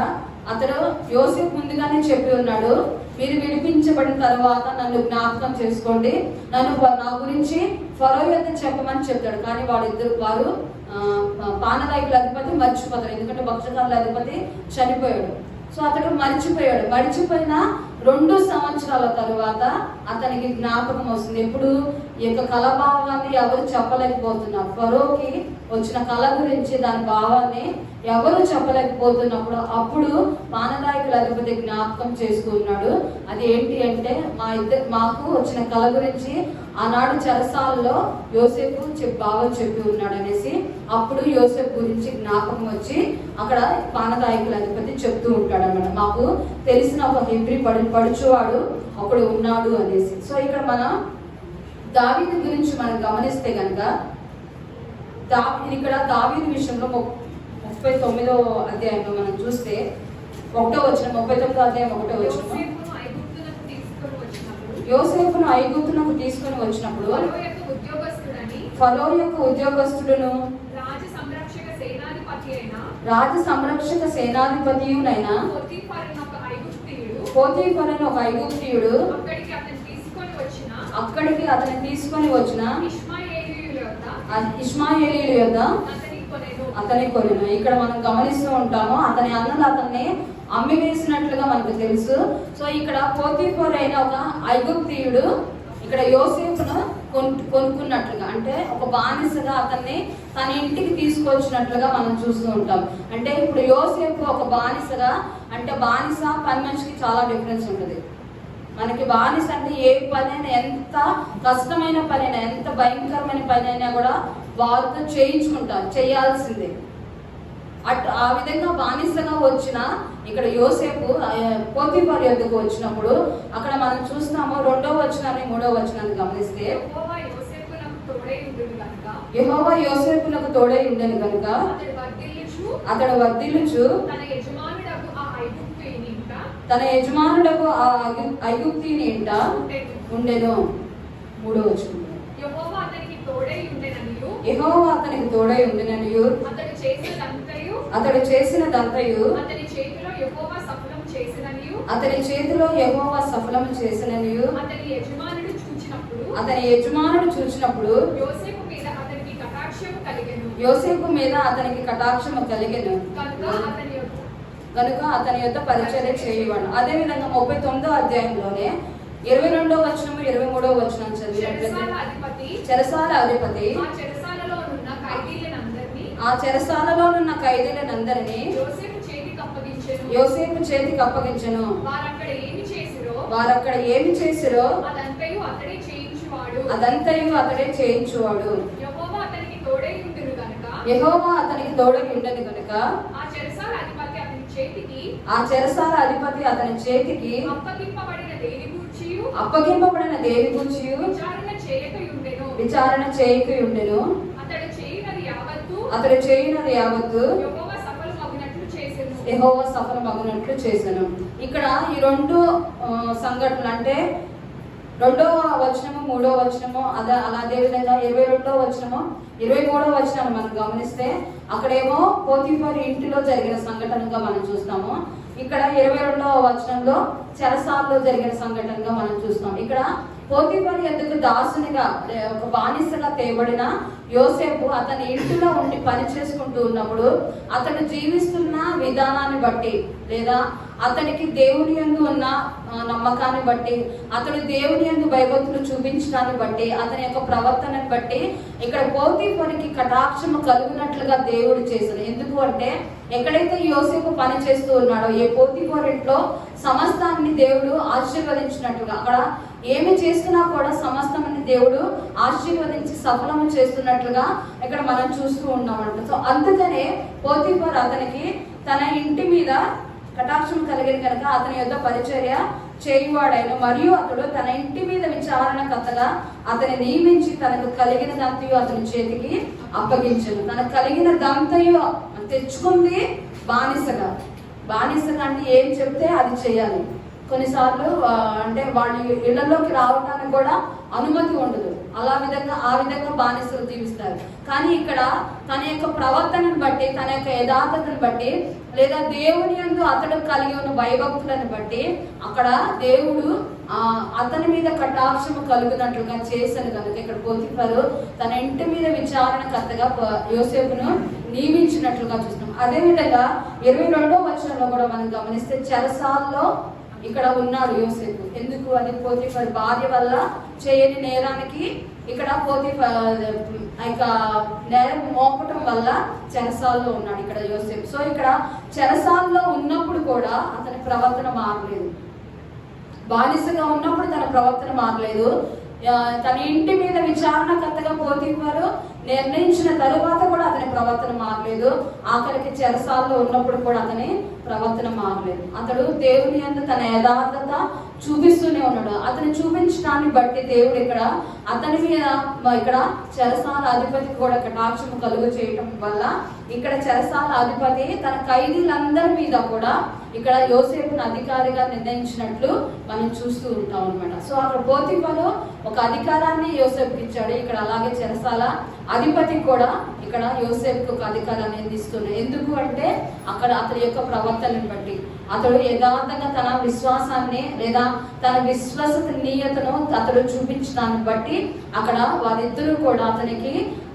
అతడు యోసేపు ముందుగానే చెప్పి ఉన్నాడు, మీరు విడిపించబడిన తర్వాత నన్ను జ్ఞాపకం చేసుకోండి, నా గురించి ఫరో యొద్ద చెప్పమని చెప్తాడు. కానీ వారు పానదాయకుల అధిపతి మర్చిపోతారు, ఎందుకంటే భక్షకారుల అధిపతి చనిపోయాడు. సో అతడు మర్చిపోయిన 2 సంవత్సరాల తరువాత అతనికి జ్ఞాపకం వస్తుంది. ఎప్పుడు ఈ యొక్క కళ భావాన్ని ఎవరు చెప్పలేకపోతున్నారు. ఫరోకి వచ్చిన కళ గురించి దాని భావాన్ని ఎవరు చెప్పలేకపోతున్నప్పుడు అప్పుడు పానదాయకుల అధిపతి జ్ఞాపకం చేసుకున్నాడు. అది ఏంటి అంటే మాకు వచ్చిన కళ గురించి ఆనాడు చెరసాలలో యోసేపు భావం చెప్పి ఉన్నాడు అనేసి అప్పుడు యోసేపు గురించి జ్ఞాపకం వచ్చి అక్కడ పానదాయకుల అధిపతి చెప్తూ ఉంటాడు అన్నమాట. మాకు తెలిసిన ఒక హెబ్రీ పడుచువాడు ఒకడు ఉన్నాడు అనేసి. సో ఇక్కడ మనం దావీదు గురించి మనం గమనిస్తే కనుక ఇక్కడ దావీదు విషయంలో 39వ అధ్యాయంలో మనం చూస్తే 1వ వచనం, 39వ అధ్యాయం 1వ వచనం, యోసేపును ఐగుప్తునకు తీసుకొని వచ్చినప్పుడు ఫరో యొక్క ఉద్యోగస్తుడును రాజ సంరక్షక సేనాధిపతియునైన పోతీఫరు ఒక ఐగుప్తీయుడు అక్కడికి అతన్ని తీసుకొని వచ్చిన ఇష్మాయేలీయుల యొద్ద అతని కొనెను. ఇక్కడ మనం గమనిస్తూ ఉంటాము, అతని అన్నలు అతన్ని అమ్మి వేసినట్లుగా మనకు తెలుసు. సో ఇక్కడ పోతీఫరు అయిన ఒక ఐగుప్తీయుడు ఇక్కడ యోసేపును కొనుక్కున్నట్లుగా, అంటే ఒక బానిసగా అతన్ని తన ఇంటికి తీసుకొచ్చినట్లుగా మనం చూస్తూ ఉంటాం. అంటే ఇప్పుడు యోసేపు ఒక బానిసగా, అంటే బానిస పని మనిషికి చాలా డిఫరెన్స్ ఉంటుంది. మనకి బానిస అంటే ఏ పనైనా, ఎంత కష్టమైన పనైనా, ఎంత భయంకరమైన పనైనా కూడా వారితో చేయాల్సిందే. ఆ విధంగా బానిసగా వచ్చిన ఇక్కడ యోసేపు పోతీఫరు యొద్దకు వచ్చినప్పుడు అక్కడ మనం చూస్తాము 2వ వచనాన్ని 3వ వచనాన్ని గమనిస్తే యెహోవా యోసేపునకు తోడై ఉండెను గనుక అతడు వర్ధిల్లుచు తన యజమానుడకు ఆ ఐగుప్తీయుని ఇంట ఉండెను. 3వ వచనం, యెహోవా అతనికి తోడై ఉండెననియు అతడు చేసినదంతయు అతని చేతిలో యెహోవా సఫలము చేసిననియు అతని యజమానుడు చూచినప్పుడు యోసేపు మీద అతనికి కటాక్షము కలిగెను కనుక అతని యొద్ద పరిచర్య చేయవాడు. అదే విధంగా 39వ అధ్యాయంలోనే 22వ వచనం 23వ వచనం చదివినట్లయితే చెరసాల అధిపతి ఆ చెరసాలలోనున్న ఖైదీలనందరినీ యోసేపు చేతికి అప్పగించెను. వారక్కడ ఏమి చేసిరో అదంతయు అతడే చేయించువాడు. యెహోవా అతనికి తోడై ఉండెను గనుక ఆ చెరసాల అధిపతి అతని చేతికి అప్పగింపబడిన దేని గూర్చియు విచారణ చేయకయుండెను. అతడు చేయునది యావత్తు యెహోవా సఫలమగునట్లు చేసెను. ఇక్కడ ఈ 2 సంఘటనలు, అంటే 2వ వచనము 3వ వచనము అదే విధంగా 22వ వచనము 23వ వచనాన్ని మనం గమనిస్తే అక్కడేమో పోతీఫరు ఇంటిలో జరిగిన సంఘటనగా మనం చూస్తాము. ఇక్కడ 22వ వచనంలో చెరసాలలో జరిగిన సంఘటనగా మనం చూస్తాం. ఇక్కడ పోతీఫరు యొద్దకు దాసునిగా ఒక బానిసగా తేబడిన యోసేపు అతని ఇంటిలో ఉండి పని చేసుకుంటూ ఉన్నప్పుడు అతడు జీవిస్తున్న విధానాన్ని బట్టి, లేదా అతనికి దేవుని యందు ఉన్న నమ్మకాన్ని బట్టి, అతడు దేవుని యందు భయభక్తులు చూపించడాన్ని బట్టి, అతని యొక్క ప్రవర్తనని బట్టి ఇక్కడ పోతీఫరుకి కటాక్షము కలుగునట్లుగా దేవుడు చేశాడు. ఎందుకు అంటే ఎక్కడైతే యోసేపు పని చేస్తూ ఉన్నాడో ఏ పోతీఫరు ఇంట్లో సమస్తాన్ని దేవుడు ఆశీర్వదించినట్లుగా, అక్కడ ఏమి చేస్తున్నా కూడా సమస్తమని దేవుడు ఆశీర్వదించి సఫలము చేస్తున్నట్లుగా ఇక్కడ మనం చూస్తూ ఉన్నామంట. సో అందుకనే పోతీఫరు అతనికి తన ఇంటి మీద కటాక్షం కలిగిన కనుక అతని యొద్ద పరిచర్య చేయువాడైన మరియు అతడు తన ఇంటి మీద విచారణకర్తగా అతని నియమించి తనకు కలిగిన దంతయు అతని చేతికి అప్పగించను. తనకు కలిగిన దంతయు తెచ్చుకుంది బానిసగా అంటే ఏం చెప్తే అది చేయాలి. కొన్నిసార్లు అంటే వాళ్ళు ఇళ్లలోకి రావడానికి కూడా అనుమతి ఉండదు. ఆ విధంగా బానిసలు జీవిస్తారు. కానీ ఇక్కడ తన యొక్క ప్రవర్తనను బట్టి, తన యొక్క యథార్థతను బట్టి, లేదా దేవుని యందు అతడు కలిగి ఉన్న భయభక్తులను బట్టి అక్కడ దేవుడు అతని మీద కటాక్షము కలుగునట్లుగా చేశాను కనుక ఇక్కడ పోతీఫరు తన ఇంటి మీద విచారణకర్తగా యోసేపును నియమించినట్లుగా చూస్తున్నాం. అదేవిధంగా 22వ వచనంలో కూడా మనం గమనిస్తే చెరసాల్లో ఇక్కడ ఉన్నాడు యోసేపు. ఎందుకు? అది పోతీఫర్ భార్య వల్ల చేయని నేరానికి ఇక్కడ పోతీఫర్ నేరం మోపటం వల్ల చెరసాల్లో ఉన్నాడు ఇక్కడ యోసేపు. సో ఇక్కడ చెరసాల్లో ఉన్నప్పుడు కూడా అతని ప్రవర్తన మారలేదు. బానిసగా ఉన్నప్పుడు తన ప్రవర్తన మారలేదు. తన ఇంటి మీద విచారణకర్తగా పోతీఫరు నిర్ణయించిన తరువాత కూడా అతని ప్రవర్తన మారలేదు. ఆఖరికి చెరసాల్లో ఉన్నప్పుడు కూడా అతని ప్రవర్తన మారలేదు. అతడు దేవుని యందు తన యథార్థత చూపిస్తూనే ఉన్నాడు. అతను చూపించడాన్ని బట్టి దేవుడు ఇక్కడ అతని మీద ఇక్కడ చెరసాల అధిపతికి కూడా కటాక్షము కలుగు చేయటం వల్ల ఇక్కడ చెరసాల అధిపతి తన ఖైదీలందరి మీద కూడా ఇక్కడ యోసేపును అధికారిగా నిర్ణయించినట్లు మనం చూస్తూ ఉంటాం అనమాట. సో అక్కడ పోతీఫరు ఒక అధికారాన్ని యోసేపుకి ఇచ్చాడు. ఇక్కడ అలాగే చెరసాల అధిపతికి కూడా ఇక్కడ యోసేపుకు ఒక అధికారాన్ని అందిస్తున్నాడు. ఎందుకు అంటే అక్కడ అతని యొక్క ప్రవర్తనను బట్టి అతడు యథార్థంగా తన విశ్వాసాన్ని లేదా తన విశ్వసనీయతను అతడు చూపించడాన్ని బట్టి అక్కడ వారిద్దరూ కూడా అతనికి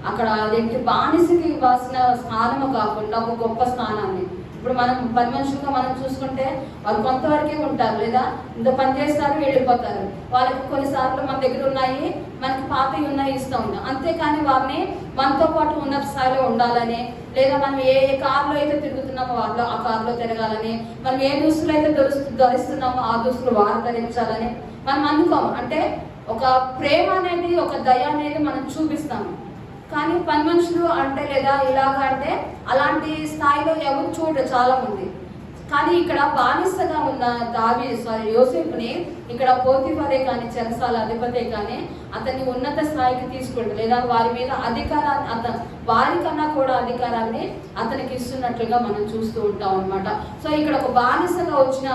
అక్కడ అదేంటి బానిసకి ఇవ్వాల్సిన స్థానము కాకుండా ఒక గొప్ప స్థానాన్ని, ఇప్పుడు మనం పని మనుషులుగా మనం చూసుకుంటే వాళ్ళు కొంతవరకే ఉంటారు, లేదా ఇంత పని చేస్తారు వెళ్ళిపోతారు. వాళ్ళకి కొన్నిసార్లు మన దగ్గర ఉన్నాయి, మనకి పాతవి ఉన్నాయి ఇస్తూ ఉంటాం. అంతేకాని వారిని మనతో పాటు ఉన్నత స్థాయిలో ఉండాలని, లేదా మనం ఏ కారులో అయితే తిరుగుతున్నామో వాళ్ళు ఆ కారులో తిరగాలని, మనం ఏ దుస్తులు అయితే ధరిస్తున్నామో ఆ దుస్తులు వారు ధరించాలని మనం అనుకోము. అంటే ఒక ప్రేమ అనేది, ఒక దయ అనేది మనం చూపిస్తాము. కానీ పని మనుషులు అంటే లేదా ఇలాగా అంటే అలాంటి స్థాయిలో ఎవరు చూడరు చాలా మంది. కానీ ఇక్కడ బానిసగా ఉన్న యోసేపుని ఇక్కడ పోతీఫరే కానీ చెరసాల అధిపతే కానీ అతన్ని ఉన్నత స్థాయికి తీసుకుంటారు, లేదా వారి మీద అధికారాన్ని వారికన్నా కూడా అధికారాన్ని అతనికి ఇస్తున్నట్లుగా మనం చూస్తూ ఉంటాం అనమాట. సో ఇక్కడ ఒక బానిసగా వచ్చిన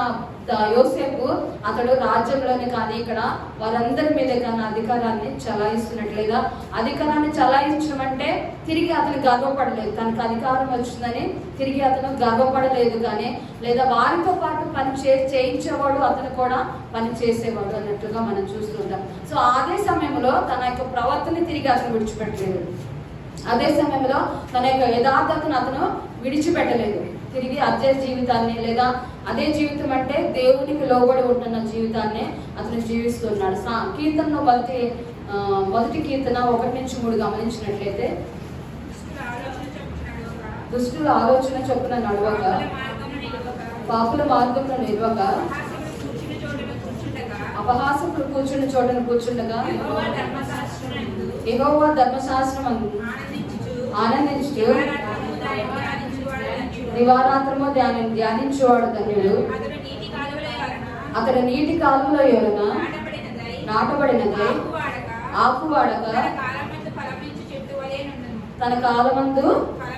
యోసేపు అతడు రాజ్యంలోనే కానీ ఇక్కడ వారందరి మీద కానీ అధికారాన్ని చలాయిస్తున్నట్లు, లేదా అధికారాన్ని చలాయించడం అంటే తిరిగి అతను గర్వపడలేదు. తనకు అధికారం వచ్చిందని తిరిగి అతను గర్వపడలేదు. కానీ లేదా వారితో పాటు పని చేయించేవాడు అతను కూడా పని చేసేవాడు అన్నట్లుగా మనం చూస్తుంటాం. సో అదే సమయంలో తన యొక్క ప్రవర్తన తిరిగి అతను విడిచిపెట్టలేదు. అదే సమయంలో తన యొక్క యథార్థతను అతను విడిచిపెట్టలేదు. తిరిగి అదే జీవితాన్ని, లేదా అదే జీవితం అంటే దేవునికి లోబడి ఉంటున్న జీవితాన్ని అతను జీవిస్తున్నాడు. కీర్తనలో మొదటి కీర్తన 1-3 గమనించినట్లయితే, దుష్టుల ఆలోచన చొప్పున నడవక, పాపుల మార్గంలో నిలవక, అపహాసకులు కూర్చున్న చోటను కూర్చుండగా, యెహోవా ధర్మశాస్త్రం ఆనందించు దివారాత్రము ధ్యానించేవాడు ధన్యుడు. అతడు నీటి కాలువలో ఎవరైనా నాటబడినదే ఆకువాడక తన కాలమందు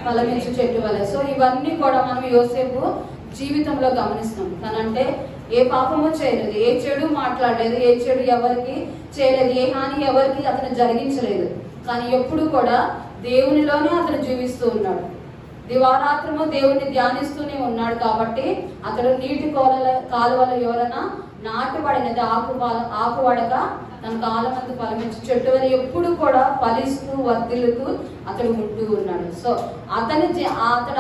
ఫలమించు చెట్టు వలె. సో ఇవన్నీ కూడా మనం యోసేపు జీవితంలో గమనిస్తాం. తనంటే ఏ పాపము చేయలేదు, ఏ చెడు మాట్లాడలేదు, ఏ చెడు ఎవరికి చేయలేదు, ఏ హాని ఎవరికి అతను జరిగించలేదు. కానీ ఎప్పుడు కూడా దేవునిలోనే అతను జీవిస్తూ ఉన్నాడు. దివారాత్రము దేవుణ్ణి ధ్యానిస్తూనే ఉన్నాడు. కాబట్టి అతడు నీటి కాలువల ఎవరైనా నాటుబడినది ఆకువాడక తన కాలమందు ఫలమించి చెట్టు వల్ల ఎప్పుడు కూడా ఫలిస్తూ వర్ధిల్లుతూ అతడు ఉంటూ ఉన్నాడు. సో అతడు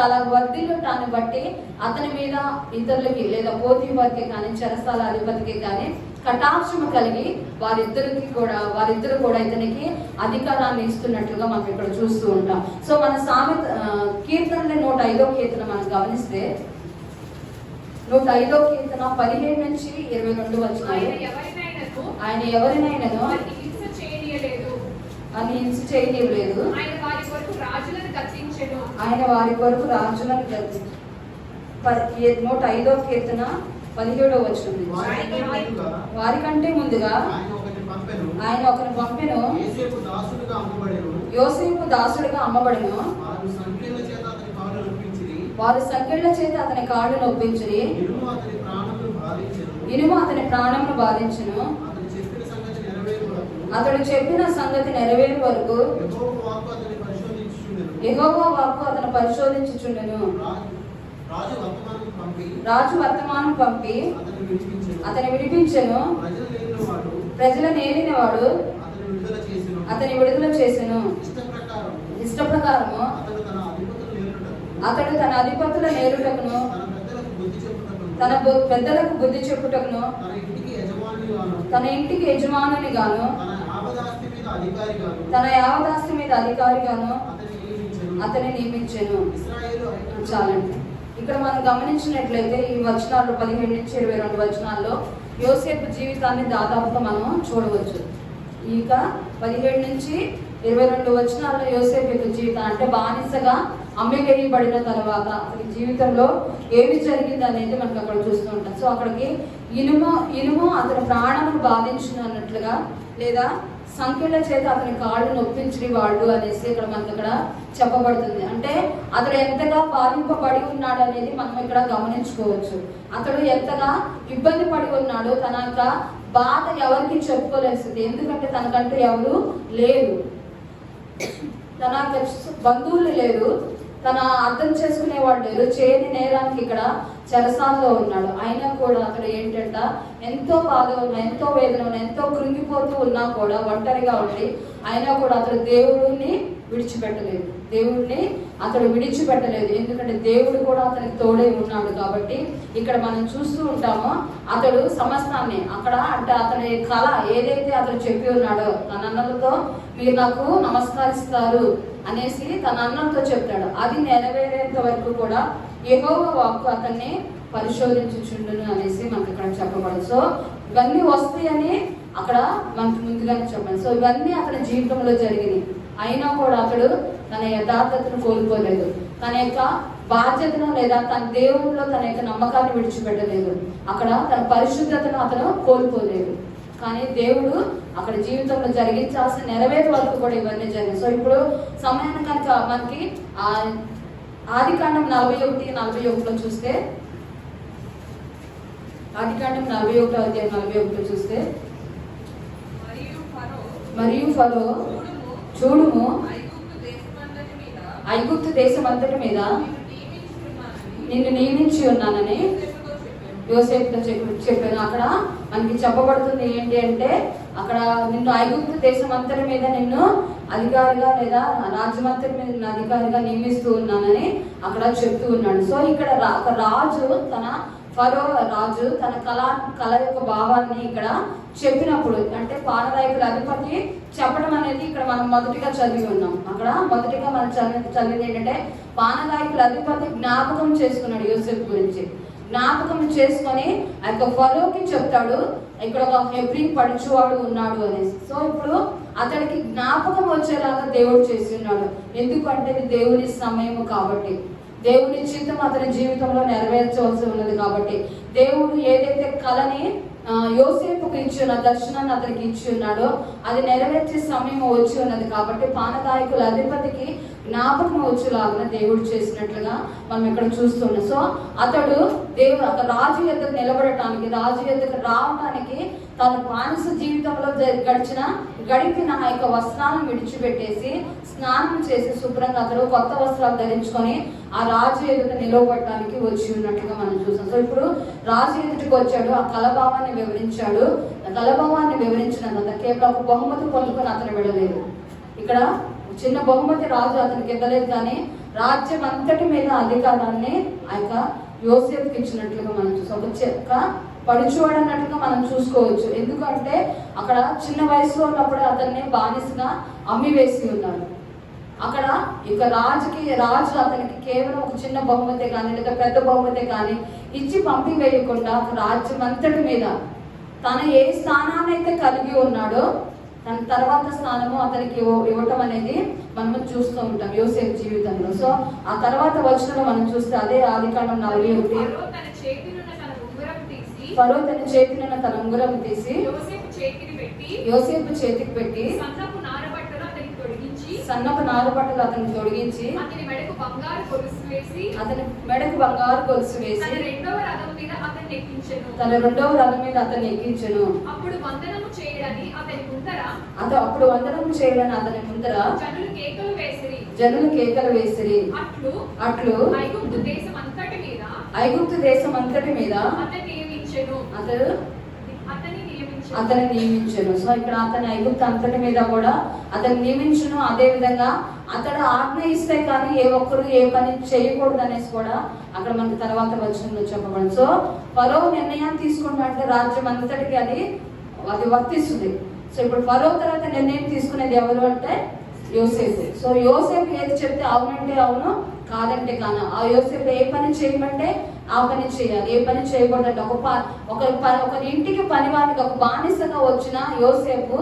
అలా వర్ధిల్లుటాన్ని బట్టి అతని మీద ఇతరులకి, లేదా పోతీఫర్కి కానీ చెరసాల అధిపతికి కానీ కటాక్షము కలిగి వారిద్దరు కూడా ఇతనికి అధికారాన్ని ఇస్తున్నట్లుగా మనం ఇక్కడ చూస్తూ ఉంటాం. సో మన కీర్తనలో 105వ కీర్తన మనం గమనిస్తే 105వ కీర్తన 17-22 వచనాలు, ఆయన ఎవరినైనాను అని హింస చేయలేదు, ఆయన వారి కొరకు రాజులను గద్దించెను. 105వ కీర్తన 17వ వచనం నుంచి. వారికంటే ముందుగా ఆయన ఒకరిని పంపెను, యోసేపు దాసుడిగా అమ్మబడెను. వారు సంకెళ్ళ చేత అతని కాళ్ళు నొప్పించిరి, ఇనుము అతని ప్రాణమును బాధించును. అతడు చెప్పిన సంగతి నెరవేరు వరకు యెహోవా వాక్కు అతను పరిశోధించుచుండెను. రాజు వర్తమానం పంపి అతని విడిపించెను. ప్రజలను ఏలినవాడు అతని విడుదల చేసెను. ఇష్ట ప్రకారము అతడు తన అధిపతుల నేరుటకును తన పెద్దలకు బుద్ధి చెప్పుటకును తన ఇంటికి యజమానుని గాను తన యావదాస్తి మీద అధికారిగాను అతని నియమించెను. చాలండి. ఇక్కడ మనం గమనించినట్లయితే ఈ వచనాల్లో 17 నుంచి 22 వచనాల్లో యోసేపు జీవితాన్ని దాదాపుగా మనం చూడవచ్చు. ఇక 17 నుంచి 22 వచనాల్లో యోసేపు యొక్క జీవితం అంటే బానిసగా అమ్మివేయబడిన తర్వాత అతని జీవితంలో ఏమి జరిగింది అనేది మనకు అక్కడ చూస్తూ ఉంటాం. సో అక్కడికి ఇనుము అతని ప్రాణమును బాధించిన అన్నట్లుగా, లేదా సంఖ్యల చేత అతని కాళ్ళు నొప్పించి వాళ్ళు అనేసి ఇక్కడ మనకు అక్కడ చెప్పబడుతుంది. అంటే అతడు ఎంతగా బాధింపబడి ఉన్నాడు అనేది మనం ఇక్కడ గమనించుకోవచ్చు. అతడు ఎంతగా ఇబ్బంది పడి ఉన్నాడు, తన యొక్క బాధ ఎవరికి చెప్పుకోలేదు. ఎందుకంటే తనకంటూ ఎవరు లేరు, తన బంధువులు లేరు, తన అర్థం చేసుకునేవాడు లేరు. చేయని నేరానికి ఇక్కడ చెరసాల్లో ఉన్నాడు. అయినా కూడా అతడు ఏంటంట, ఎంతో బాధ ఉన్నా, ఎంతో వేదన ఉన్నా, ఎంతో కృంగిపోతూ ఉన్నా కూడా, ఒంటరిగా ఉండి అయినా కూడా అతడు దేవుడిని విడిచిపెట్టలేదు. అతడు విడిచిపెట్టలేదు. ఎందుకంటే దేవుడు కూడా అతనికి తోడై ఉన్నాడు. కాబట్టి ఇక్కడ మనం చూస్తూ ఉంటామో అతడు సమస్తాన్ని అక్కడ అంటే అతని కళ ఏదైతే అతడు చెప్పి ఉన్నాడో, తన అన్నలతో మీరు నాకు నమస్కరిస్తారు అనేసి తన అన్నంతో చెప్తాడు. అది నెరవేరేంత వరకు కూడా యెహోవా వాక్కు అతన్ని పరిశోధించుచుండును అనేసి మనకు ఇక్కడ చెప్పబడదు. సో ఇవన్నీ వస్తాయని అక్కడ మనకు ముందుగానే చెప్పాలి. సో ఇవన్నీ అతని జీవితంలో జరిగినాయి. అయినా కూడా అతడు తన యథార్థతను కోల్పోలేదు, తన యొక్క బాధ్యతను లేదా తన దేవుడిలో తన యొక్క నమ్మకాన్ని విడిచిపెట్టలేదు, అక్కడ తన పరిశుద్ధతను అతను కోల్పోలేదు. కానీ దేవుడు అక్కడ జీవితంలో జరిగించాల్సిన నెరవేరు వరకు కూడా ఇవన్నీ జరిగాయి. సో ఇప్పుడు సమయాన్ని కనుక మనకి ఆదికాండం 41:41 చూస్తే, ఆదికాండం 41:41 చూస్తే, మరియు ఫరో చూడుము ఐగుప్తు దేశమంతటి మీద నిన్ను నియమించి ఉన్నానని యోసేపుతో చెప్పాను. అక్కడ మనకి చెప్పబడుతుంది ఏంటి అంటే, అక్కడ నిన్ను ఐగుప్తు దేశం అంతటి మీద నిన్ను అధికారిగా లేదా రాజ్యమంతటి మీద నిన్ను అధికారిగా నియమిస్తూ ఉన్నానని అక్కడ చెప్తూ ఉన్నాడు. సో ఇక్కడ రాజు ఫరో రాజు తన కళ యొక్క భావాన్ని ఇక్కడ చెప్పినప్పుడు, అంటే పానరాయకుల అధిపతి చెప్పడం అనేది ఇక్కడ మనం మొదటిగా చదివి ఉన్నాం. అక్కడ మొదటిగా మనం చదివింది ఏంటంటే, పానరాయకుల అధిపతి జ్ఞాపకం చేసుకున్నాడు యోసేపు గురించి. జ్ఞాపకం చేసుకొని ఆ యొక్క ఫరోకి చెప్తాడు, ఇక్కడ ఒక హెబ్రీ పడుచువాడు ఉన్నాడు అనేసి. సో ఇప్పుడు అతడికి జ్ఞాపకం వచ్చేలాగా దేవుడు చేసి ఉన్నాడు. ఎందుకంటే ఇది దేవుని సమయము కాబట్టి, దేవుని చిత్తం అతని జీవితంలో నెరవేర్చవలసి ఉన్నది కాబట్టి, దేవుడు ఏదైతే కళని యోసేపుకి ఇచ్చి ఉన్న దర్శనాన్ని అతనికి ఇచ్చి ఉన్నాడో అది నెరవేర్చే సమయం వచ్చి ఉన్నది. కాబట్టి పానదాయకుల అధిపతికి జ్ఞాపకం వచ్చేలాగా దేవుడు చేసినట్లుగా మనం ఇక్కడ చూస్తున్నాం. సో అతడు అక్కడ రాజు ఎద్దకు నిలబడటానికి, రాజు ఎద్దకు రావడానికి తన మానస జీవితంలో గడిపిన ఆ యొక్క వస్త్రాలను విడిచిపెట్టేసి స్నానం చేసి శుభ్రంగా అతడు కొత్త వస్త్రాలు ధరించుకొని ఆ రాజు ఎదుట నిలవబడటానికి వచ్చి ఉన్నట్లుగా మనం చూసాం. సో ఇప్పుడు రాజు ఎదుటికి వచ్చాడు, ఆ కలభావాన్ని వివరించాడు. ఆ కలభావాన్ని వివరించినంత కేవలం ఒక బహుమతి పొందుకొని అతను వెళ్ళలేదు. ఇక్కడ చిన్న బహుమతి రాజు అతనికి ఇవ్వలేదు, కానీ రాజ్యం అంతటి మీద అధికారాన్ని ఆ యొక్క యోసేపుకి ఇచ్చినట్లుగా మనం చూసాం. ఒక పడుచువాడు అన్నట్లుగా మనం చూసుకోవచ్చు. ఎందుకంటే అక్కడ చిన్న వయసులో ఉన్నప్పుడే అతన్ని బానిసగా అమ్మివేసి ఉన్నారు. అక్కడ ఇక రాజు అతనికి కేవలం ఒక చిన్న బహుమతి కానీ లేదా పెద్ద బహుమతి కానీ ఇచ్చి పంపివేయకుండా రాజ్యం అంతటి మీద తన ఏ స్థానాన్ని అయితే కలిగి ఉన్నాడో తన తర్వాత స్థానము అతనికి ఇవ్వటం అనేది మనము చూస్తూ ఉంటాం యోసేపు జీవితంలో. సో ఆ తర్వాత వచనంలో మనం చూస్తే అదే ఆదికాండం 41 ఫరో తన చేతిలో తన ఉంగరం తీసి యోసేపు చేతికి పెట్టి యోసేపు చేతికి పెట్టి సన్నపు నారబట్టలు అతనికి తొడిగించి సన్నపు నారబట్టలు అతనికి తొడిగించి అతని మెడకు బంగారు గొలుసు వేసి అతని మెడకు బంగారు గొలుసు వేసి తన రెండవ రథం మీద అతన్ని ఎక్కించెను. తన రెండవ రథం మీద అతన్ని ఎక్కించెను. అప్పుడు వందనము చేయడని అతని ముందర అప్పుడు వందనం చేయడని అతని ముందర జనులు కేకలు వేసిరి. అట్లు ఐగుప్తు దేశం అంతటి మీద అతన్ని నియమించెను. అతన్ని నియమించను. సో ఇక్కడ అతని ఐగుప్తు అంతటి మీద కూడా అతన్ని నియమించును. అదే విధంగా అతడు ఆజ్ఞ ఇస్తే కానీ ఏ ఒక్కరు ఏ పని చేయకూడదు అనేసి కూడా అక్కడ మనకి తర్వాత వచనంలో చెప్పబడింది. సో ఫరో నిర్ణయాన్ని తీసుకున్నట్టు రాజ్యం అంతటికి అది వర్తిస్తుంది. సో ఇప్పుడు ఫరో తర్వాత నిర్ణయం తీసుకునేది ఎవరు అంటే యోసేపు. సో యోసేపు ఏది చెప్తే అవునంటే అవును, కాదంటే కాను. ఆ యోసేపు ఏ పని చేయమంటే ఆ పని చేయాలి, ఏ పని చేయకూడదంటే ఒకరి ఇంటికి పనివారికి ఒక బానిసగా వచ్చిన యోసేపు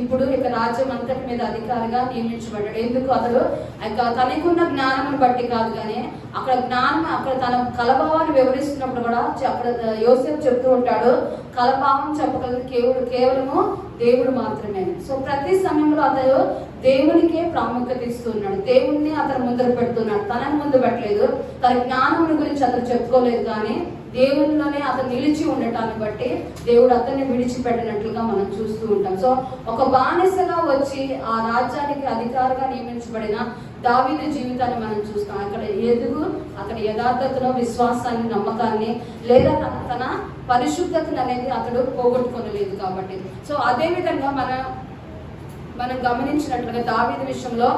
ఇప్పుడు ఇక రాజ్యం అంతటి మీద అధికారిగా నియమించబడ్డాడు. ఎందుకు? అతడు తనకున్న జ్ఞానం బట్టి కాదు, కానీ అక్కడ తన కలభావాన్ని వివరిస్తున్నప్పుడు కూడా అక్కడ యోసేపు చెప్తూ ఉంటాడు, కలభావం చెప్పగలదు కేవలము దేవుడు మాత్రమే. సో ప్రతి సమయంలో అతడు దేవునికే ప్రాముఖ్యత ఇస్తున్నాడు, దేవుణ్ణి అతను ముందర పెడుతున్నాడు, తనని ముందు పెట్టలేదు. తన జ్ఞానం గురించి అతను చెప్పుకోలేదు, కానీ దేవునిలోనే అతను నిలిచి ఉండటాన్ని బట్టి దేవుడు అతన్ని విడిచిపెట్టినట్లుగా మనం చూస్తూ ఉంటాం. సో ఒక బానిసగా వచ్చి ఆ రాజ్యానికి అధికారిగా నియమించబడిన దావీదు జీవితాన్ని మనం చూస్తాం. అక్కడ యథార్థతను, విశ్వాసాన్ని, నమ్మకాన్ని లేదా తన పరిశుద్ధతను అనేది అతడు పోగొట్టుకోలేదు కాబట్టి. సో అదే విధంగా మనం గమనించినట్లుగా దావీదు విషయంలో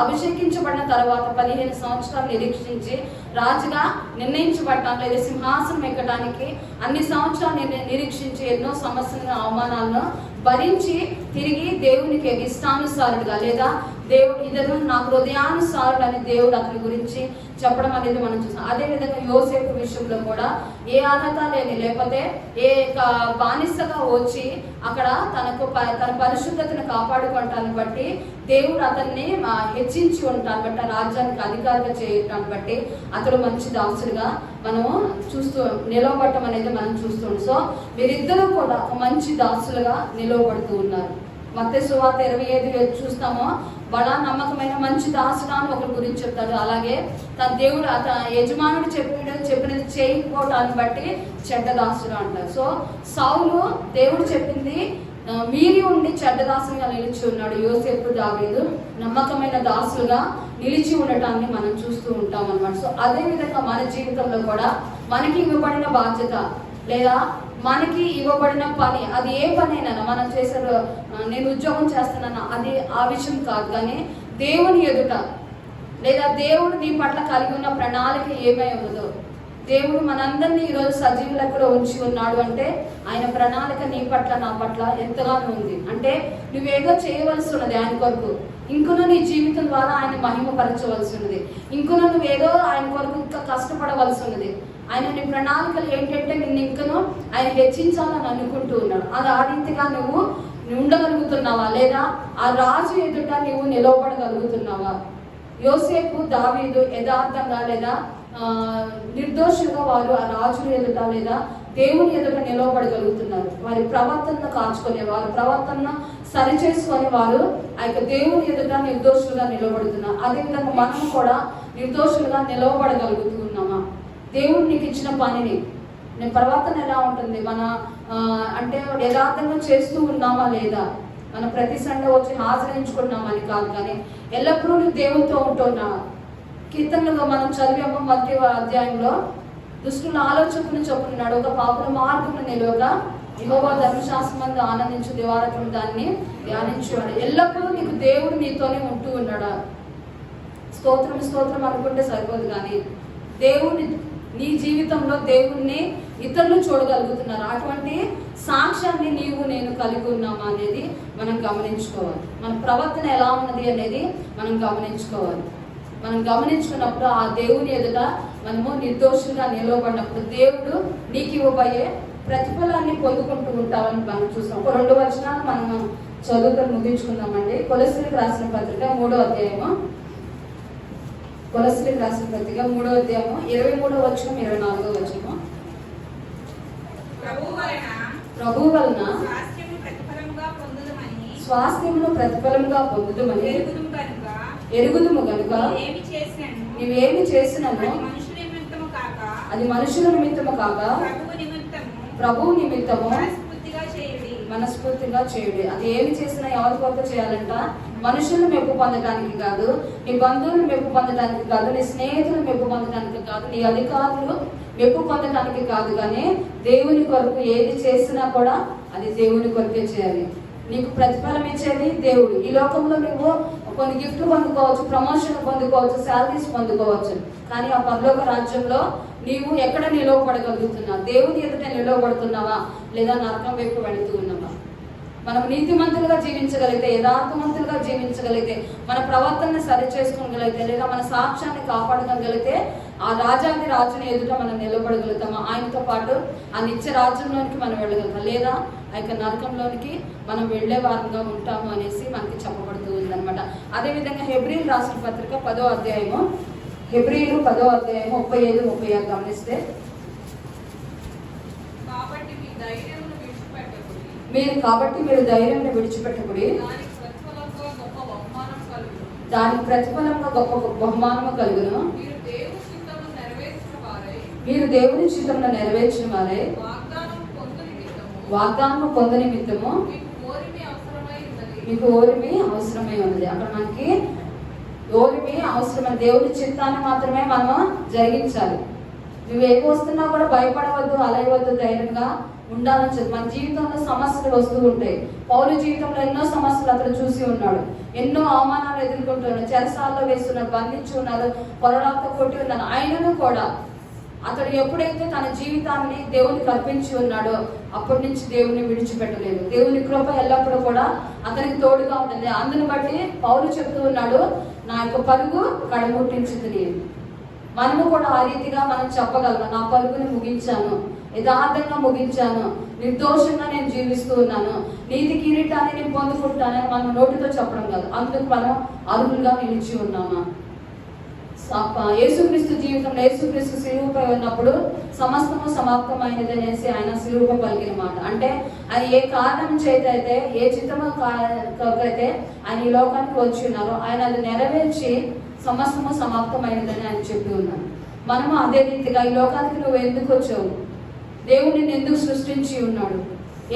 అభిషేకించబడిన తర్వాత 15 సంవత్సరాలు నిరీక్షించి రాజుగా నిర్ణయించబడటానికి లేదా సింహాసనం ఎక్కడానికి అన్ని సంవత్సరాలు నిరీక్షించి ఎన్నో సమస్యలను, అవమానాలను భరించి తిరిగి దేవునికి ఇష్టానుసారుడుగా లేదా దేవుడు ఇతను నా హృదయానుసారుడు అని దేవుడు అతని గురించి చెప్పడం అనేది మనం చూస్తాం. అదేవిధంగా యోసేపు విషయంలో కూడా ఏ అర్హత లేకపోతే ఏ బానిసగా వచ్చి అక్కడ తన పరిశుద్ధతను కాపాడుకోవటాన్ని బట్టి దేవుడు అతన్ని హెచ్చించి ఉంటాను బట్టి రాజ్యానికి అధికారిగా చేయటాన్ని బట్టి అతడు మంచి దాసుడుగా మనము నిలవబడటం అనేది మనం చూస్తున్నాం. సో వీరిద్దరూ కూడా ఒక మంచి దాసులుగా నిలవబడుతూ ఉన్నారు. మత్తయి సువార్త 25 చూస్తామో బడా నమ్మకమైన మంచి దాసుడు అని ఒకరి గురించి చెప్తాడు. అలాగే తన దేవుడు యజమానుడు చెప్పినది చేయకపోవటాన్ని బట్టి చెడ్డ దాసుడు అంటారు. సో సౌలు దేవుడు చెప్పింది మీరి ఉండి చెడ్డ దాసులుగా నిలిచి ఉన్నాడు. యోసేపు, దావీదు నమ్మకమైన దాసులుగా నిలిచి ఉండటాన్ని మనం చూస్తూ ఉంటాం అన్నమాట. సో అదే విధంగా మన జీవితంలో కూడా మనకి ఇవ్వబడిన బాధ్యత లేదా మనకి ఇవ్వబడిన పని, అది ఏ పని అయినా మనం చేసారు, నేను ఉద్యోగం చేస్తున్నాను అది ఆ విషయం కాదు, కానీ దేవుని ఎదుట లేదా దేవుడు నీ పట్ల కలిగి ఉన్న ప్రణాళిక ఏమై ఉన్నదో, దేవుడు మనందరినీ ఈరోజు సజీవ లెక్కలో ఉంచి ఉన్నాడు అంటే ఆయన ప్రణాళిక నీ పట్ల నా పట్ల ఎంతగానో ఉంది. అంటే నువ్వేదో చేయవలసి ఉన్నది ఆయన కొరకు, ఇంకనూ నీ జీవితం ద్వారా ఆయన మహిమపరచవలసి ఉన్నది, ఇంకనూ నువ్వేదో ఆయన కొరకు ఇంకా కష్టపడవలసి ఉన్నది. ఆయన నీ ప్రణాళికలు ఏంటంటే నిన్ను ఇంకనూ ఆయన హెచ్చించాలని అనుకుంటూ ఉన్నాడు. అది ఆ రీతిగా నువ్వు ఉండగలుగుతున్నావా లేదా ఆ రాజు ఎదుట నువ్వు నిలవబడగలుగుతున్నావా? యోసేపు, దావీదు యథార్థంగా లేదా నిర్దోషంగా వారు ఆ రాజుల ఎదుట లేదా దేవుని ఎదుట నిలవబడగలుగుతున్నారు. వారి ప్రవర్తనను కాచుకొని, వారి ప్రవర్తనను సరిచేసుకొని వారు ఆ యొక్క దేవుని ఎదుట నిర్దోషులుగా నిలబడుతున్నారు. అదేవిధంగా మనం కూడా నిర్దోషులుగా నిలవబడగలుగుతున్నామా? దేవుడు నీకు ఇచ్చిన పనిని నేను ప్రవర్తన ఎలా ఉంటుంది, అంటే యథార్థంగా చేస్తూ ఉన్నామా లేదా, మనం ప్రతి సండే వచ్చి హాజరించుకున్నామని కాదు, కానీ ఎల్లప్పుడూ నువ్వు దేవునితో ఉంటున్నావా? కీర్తనలుగా మనం చదివాము 1వ అధ్యాయంలో దుష్టుల ఆలోచనను చెప్పుకున్నాడు, ఒక పాపుల మార్గమును నిలువగా యెహోవా ధర్మశాస్త్రమందు ఆనందించు దివారాత్రులు దాన్ని ధ్యానించేవాడు. ఎల్లప్పుడూ నీకు దేవుడు నీతోనే ఉంటూ ఉన్నాడా? స్తోత్రం అనుకుంటే సరిపోదు, కానీ దేవుని నీ జీవితంలో దేవుణ్ణి ఇతరులు చూడగలుగుతున్నారు. అటువంటి సాక్ష్యాన్ని నేను కలిగి ఉన్నామా అనేది మనం గమనించుకోవాలి. మన ప్రవర్తన ఎలా ఉన్నది అనేది మనం గమనించుకోవాలి. మనం గమనించుకున్నప్పుడు ఆ దేవుని ఎదుట మనము నిర్దోషులుగా నిలవబడినప్పుడు దేవుడు నీకు ఇవ్వబోయే ప్రతిఫలాన్ని పొందుకుంటూ ఉంటామని మనం చూస్తాం. ఒక 2 వచనాలు మనం చదువుకొని ముగించుకుందామండి. కొలస్సీలకు రాసిన పత్రిక 3వ అధ్యాయము, కొలస్సీలకు రాసిన పత్రిక 3వ అధ్యాయము 23వ వచనం 24వ వచనము. ప్రభు వలన స్వాస్థ్యము ప్రతిఫలముగా పొందుదమని స్వాస్థ్యమును ప్రతిఫలముగా పొందుదమని ఎరుగుదుము గనుక నీవేమి చేసినను అది మనుషుల నిమిత్తము కాక ప్రభువు నిమిత్తము మనస్ఫూర్తిగా చేయుడి. అది ఏమి చేసినా ఎవరి కొరకు చేయాలంట? మనుషులను మెప్పు పొందడానికి కాదు, నీ బంధువులు మెప్పు పొందడానికి కాదు, నీ స్నేహితులు మెప్పు పొందడానికి కాదు, నీ అధికారులు మెప్పు పొందడానికి కాదు, కానీ దేవుని కొరకు ఏది చేసినా కూడా అది దేవుని కొరకే చేయాలి. నీకు ప్రతిఫలం ఇచ్చేది దేవుడు. ఈ లోకంలో నువ్వు కొన్ని గిఫ్ట్ పొందుకోవచ్చు, ప్రమోషన్ పొందుకోవచ్చు, శాలరీస్ పొందుకోవచ్చు, కానీ ఆ పరలోక రాజ్యంలో నీవు ఎక్కడ నిలవబడగలుగుతున్నావు? దేవుని ఎదుట నిలవబడుతున్నావా, లేదా నరకం వైపు వెళుతూ ఉన్నావా? మనం నీతిమంతులుగా జీవించగలిగితే, యథార్థవంతులుగా జీవించగలిగితే, మన ప్రవర్తనని సరి చేసుకోగలిగితే, లేదా మన సాక్ష్యాన్ని కాపాడగలిగితే ఆ రాజాది రాజుని ఎదుట మనం నిలబడగలుగుతామా? ఆయనతో పాటు ఆ నిత్య రాజ్యంలోనికి మనం వెళ్ళగలుగుతాం, లేదా ఆ యొక్క నరకంలోనికి మనం వెళ్లే వారంగా ఉంటాము అనేసి మనకి చెప్పబడుతూ ఉందన్నమాట. అదేవిధంగా హెబ్రీలు రాసిన పత్రిక 10వ అధ్యాయము, హెబ్రీలు 10వ అధ్యాయము 35-36 గమనిస్తే, కాబట్టి మీరు ధైర్యమును విడిచిపెట్టకుడి, దానికి ప్రతిఫలంగా గొప్ప బహుమానము కలుగును. మీరు దేవుని చిత్తమును నెరవేర్చిన వారై వాగ్దానము పొందు నిమిత్తము మీకు ఓరిమి అవసరమై ఉన్నది. అక్కడ మనకి ఓరిమి అవసరమైన దేవుని చిత్తాన్ని మాత్రమే మనం జరిగించాలి. నువ్వు ఏమి వస్తున్నా కూడా భయపడవద్దు, అలయవద్దు, ధైర్యంగా ఉండాలని చెప్పి. మన జీవితంలో సమస్యలు వస్తూ ఉంటాయి. పౌలు జీవితంలో ఎన్నో సమస్యలు అతను చూసి ఉన్నాడు, ఎన్నో అవమానాలు ఎదుర్కొంటున్నాడు, చెరసాల్లో వేస్తున్నారు, బంధించి ఉన్నారు, పొరడాతో కొట్టి ఉన్నారు. ఆయనను కూడా అతడు ఎప్పుడైతే తన జీవితాన్ని దేవునికి అర్పించి ఉన్నాడో అప్పటి నుంచి దేవుని విడిచిపెట్టలేదు. దేవుని కృప ఎల్లప్పుడూ కూడా అతనికి తోడుగా ఉంటుంది. అందుని బట్టి పౌలు చెప్తూ ఉన్నాడు, నా యొక్క పరుగు కడముట్టించింది. మనము కూడా ఆ రీతిగా మనం చెప్పగలం, నా పరుగుని ముగించాను, యథార్థంగా ముగించాను, నిర్దోషంగా నేను జీవిస్తూ ఉన్నాను, నీతి కిరీటాన్ని నేను పొందుకుంటానని మనం నోటితో చెప్పడం కాదు, అందుకు మనం అర్హులుగా నిలిచి ఉన్నామా? యేసుక్రీస్తు జీవితంలో యేసుక్రీస్తు శిలువపై ఉన్నప్పుడు సమస్తము సమాప్తమైనది అనేసి ఆయన శిలువపై పలికిన మాట. అంటే ఆయన ఏ కారణం చేత అయితే, ఏ చిత్తము అయితే ఆయన ఈ లోకానికి వచ్చి ఉన్నారో ఆయన అది నెరవేర్చి సమస్తము సమాప్తమైనదని ఆయన చెప్పి ఉన్నాడు. మనము అదే రీతిగా ఈ లోకానికి నువ్వు ఎందుకు వచ్చావు, దేవుడు నిన్ను ఎందుకు సృష్టించి ఉన్నాడు,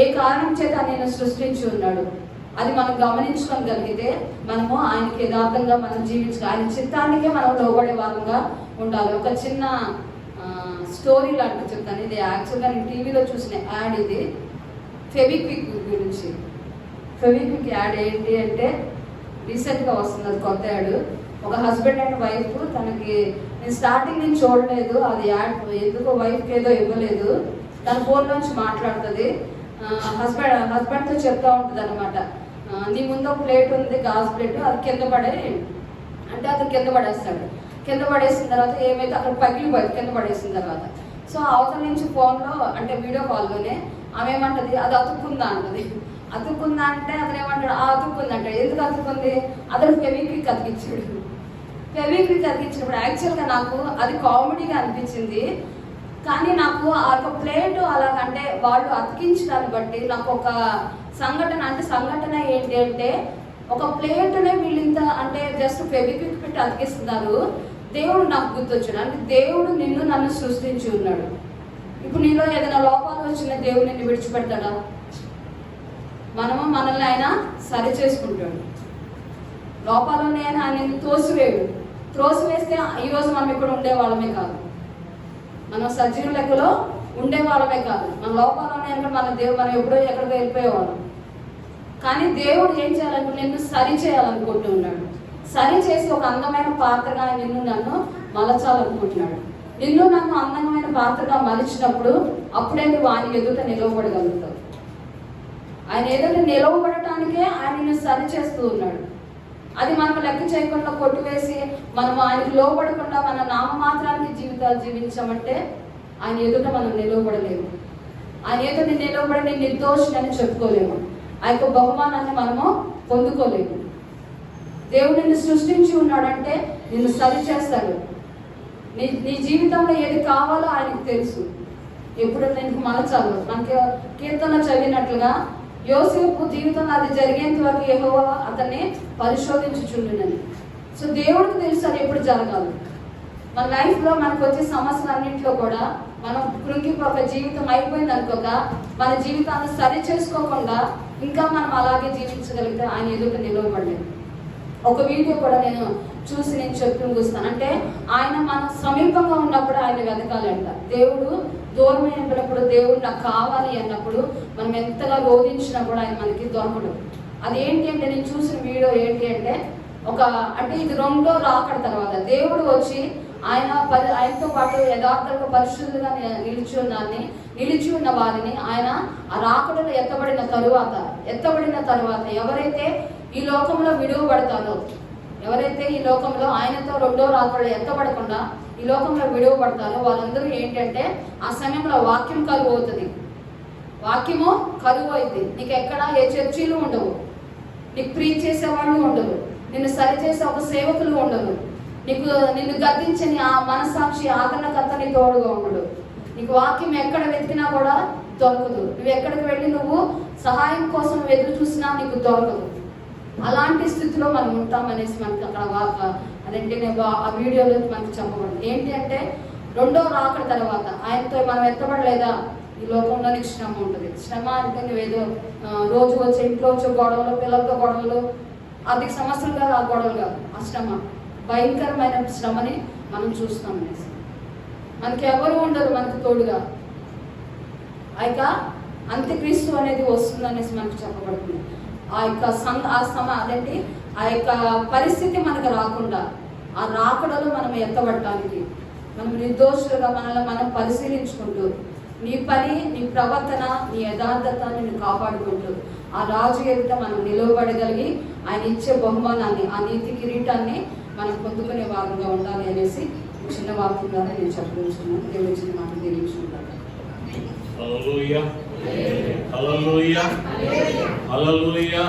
ఏ కారణం చేత నేను సృష్టించి ఉన్నాడు, అది మనం గమనించుకోగలిగితే మనము ఆయనకి యథార్థంగా మనం జీవించాలి. ఆయన చిత్తానికే మనం లోబడే వారంగా ఉండాలి. ఒక చిన్న స్టోరీ లాంటి చెప్తాను. ఇది యాక్చువల్గా నేను టీవీలో చూసిన యాడ్. ఇది ఫెవిక్విక్ గురించి. ఫెవిక్విక్ యాడ్ ఏంటి అంటే రీసెంట్గా వస్తుంది, అది కొత్త యాడ్. ఒక హస్బెండ్ అండ్ వైఫ్, తనకి నేను స్టార్టింగ్ నుంచి చూడలేదు అది యాడ్, ఎందుకో వైఫ్కి ఏదో ఇవ్వలేదు, తన ఫోన్ నుంచి మాట్లాడుతుంది. హస్బెండ్తో చెప్తా ఉంటుంది అనమాట, నీ ముందు ఒక ప్లేట్ ఉంది, గాజు ప్లేట్, అది కింద పడే అంటే అతను కింద పడేస్తాడు. కింద పడేసిన తర్వాత ఏమైతే అక్కడ పగిలిపోయి కింద పడేసిన తర్వాత, సో అవతల నుంచి ఫోన్లో అంటే వీడియో కాల్లోనే ఆమె ఏమంటది, అది అతుక్కుందా అంటది. అతుక్కుందా అంటే అతను ఏమంటాడు, అతుక్కుంది అంటాడు. ఎందుకు అతుక్కుంది? అతను ఫెవిక్విక్ అతికించాడు. ఫెవిక్విక్ అతికించినప్పుడు యాక్చువల్గా నాకు అది కామెడీగా అనిపించింది, కానీ నాకు ఆ యొక్క ప్లేట్ అలాగంటే వాళ్ళు అతికించడాన్ని బట్టి నాకు ఒక సంఘటన ఏంటి అంటే, ఒక ప్లేట్నే వీళ్ళింత అంటే జస్ట్ ఫెవిక్విక్ పెట్టి అతికిస్తున్నారు. దేవుడు నాకు గుర్తొచ్చాడు, అంటే దేవుడు నన్ను సృష్టించి ఉన్నాడు. ఇప్పుడు నీలో ఏదైనా లోపాలు వచ్చిన దేవుడు నిన్ను విడిచిపెడతాడా? మనల్ని ఆయన సరి చేసుకుంటాడు. లోపాలని ఆయన త్రోసివేస్తే ఈరోజు మనం ఇక్కడ ఉండేవాళ్ళమే కాదు, మనం సజీవ లెక్కలో ఉండేవాళ్ళమే కాదు, మన లోపాలని అంటే మనం ఎప్పుడో ఎక్కడికో వెళ్ళిపోయేవాళ్ళం. కానీ దేవుడు ఏం చేయాలంటే నిన్ను సరి చేయాలనుకుంటూ ఉన్నాడు. సరి చేసి ఒక అందమైన పాత్రగా నన్ను మలచాలనుకుంటున్నాడు. నన్ను అందమైన పాత్రగా మలిచినప్పుడు అప్పుడే నువ్వు ఆయన ఎదుట నిలవబడగలుగుతావు. ఆయన ఎదుట నిలవబడటానికే ఆయన నిన్ను సరి చేస్తూ ఉన్నాడు. అది మనం లెక్క చేయకుండా కొట్టివేసి మనం ఆయనకు లోబడకుండా మన నామమాత్రానికి జీవితాలు జీవించామంటే ఆయన ఎదుట మనం నిలవబడలేము. ఆయన ఎదుట నిలవబడి నిర్దోషిని చెప్పుకోలేము. ఆ యొక్క బహుమానాన్ని మనము పొందుకోలేము. దేవుడు నిన్ను సృష్టించి ఉన్నాడంటే నిన్ను సరి చేస్తాడు. నీ జీవితంలో ఏది కావాలో ఆయనకు తెలుసు. ఎప్పుడు నేను మలచాలి. మనకి కీర్తన చదివినట్లుగా యోసేపు జీవితంలో అది జరిగేంత వరకు యెహోవా అతన్ని పరిశోధించుచుండునని. సో దేవుడికి తెలుసు అది ఎప్పుడు జరగాలి. మన లైఫ్లో మనకు వచ్చే సమస్యలన్నింటిలో కూడా మనం కృంగిపోక జీవితం అయిపోయింది అనుకోక మన జీవితాన్ని సరి చేసుకోకుండా ఇంకా మనం అలాగే జీవించగలిగితే ఆయన ఎదుట నిలవబడలేదు. ఒక వీడియో కూడా నేను చూసి నేను చెప్తూ కూస్తాను. అంటే ఆయన మన సమీపంగా ఉన్నప్పుడు ఆయన వెతకాలంట. దేవుడు దూరమైనప్పుడు దేవుడు నాకు కావాలి అన్నప్పుడు మనం ఎంతగా రోధించినా కూడా ఆయన మనకి దొరకడు. అది ఏంటి అంటే నేను చూసిన వీడియో ఏంటి అంటే అంటే ఇది రెండో రాకడ తర్వాత దేవుడు వచ్చి ఆయనతో పాటు యథార్థంగా పరిశుద్ధంగా నిలిచి ఉన్న వారిని ఆయన ఆ రాకడలో ఎత్తబడిన తరువాత ఎవరైతే ఈ లోకంలో విడువబడతారో, ఎవరైతే ఈ లోకంలో ఆయనతో రెండో రాకడలో ఎత్తబడకుండా ఈ లోకంలో విడువబడతారో వాళ్ళందరూ ఏంటంటే ఆ సమయంలో వాక్యం కరువు అవుతుంది. వాక్యము కరువు అయింది. నీకు ఎక్కడ ఏ చర్చీలు ఉండవు, నీకు ప్రీచ్ చేసేవాళ్ళు ఉండరు, నిన్ను సరిచేసే ఒక సేవకులు ఉండరు, నిన్ను గద్దించని ఆ మనసాక్షి ఆదరణకర్త నీ తోడుగా ఉండడు. నీకు వాక్యం ఎక్కడ వెతికినా కూడా దొరకదు. నువ్వు ఎక్కడికి వెళ్ళి నువ్వు సహాయం కోసం ఎదురు చూసినా నీకు దొరకదు. అలాంటి స్థితిలో మనం ఉంటామనేసి మనకి అక్కడ అదేంటి ఆ వీడియోలో మనకి చెప్పబడింది. ఏంటి అంటే రెండో రాకడ తర్వాత ఆయనతో మనం ఎత్తబడలేదా ఈ లోకంలో నీకు శ్రమ ఉంటుంది. శ్రమ అంటే నువ్వేదో రోజు వచ్చే ఇంట్లో వచ్చే గొడవలు, పిల్లలతో గొడవలు, ఆర్థిక సమస్యలు కాదు, ఆ గొడవలు కాదు, ఆ శ్రమ భయంకరమైన శ్రమని మనం చూస్తాం అనేసి. మనకి ఎవరు ఉండరు మనకు తోడుగా. ఆ అంత్యక్రీస్తు అనేది వస్తుంది అనేసి మనకు చెప్పబడుతుంది. అదేంటి ఆ యొక్క పరిస్థితి మనకు రాకుండా ఆ రాకడలో మనం ఎత్తబడటానికి మనం నిర్దోషులుగా మనల్ని మనం పరిశీలించుకుంటూ నీ పని, నీ ప్రవర్తన, నీ యథార్థతని నువ్వు కాపాడుకుంటూ ఆ రాజు ఎదుట మనం నిలవబడగలిగి ఆయన ఇచ్చే బహుమానాన్ని, ఆ నీతి కిరీటాన్ని మనం పొందుకునే వారంగా ఉండాలి అనేసి చిన్న వాక్యం ద్వారా నేను చెప్పదలుచుకున్నాను. దేవుడు ఇచ్చిన మాట దీవించుకుంటాను. హల్లెలూయా, హల్లెలూయా, హల్లెలూయా.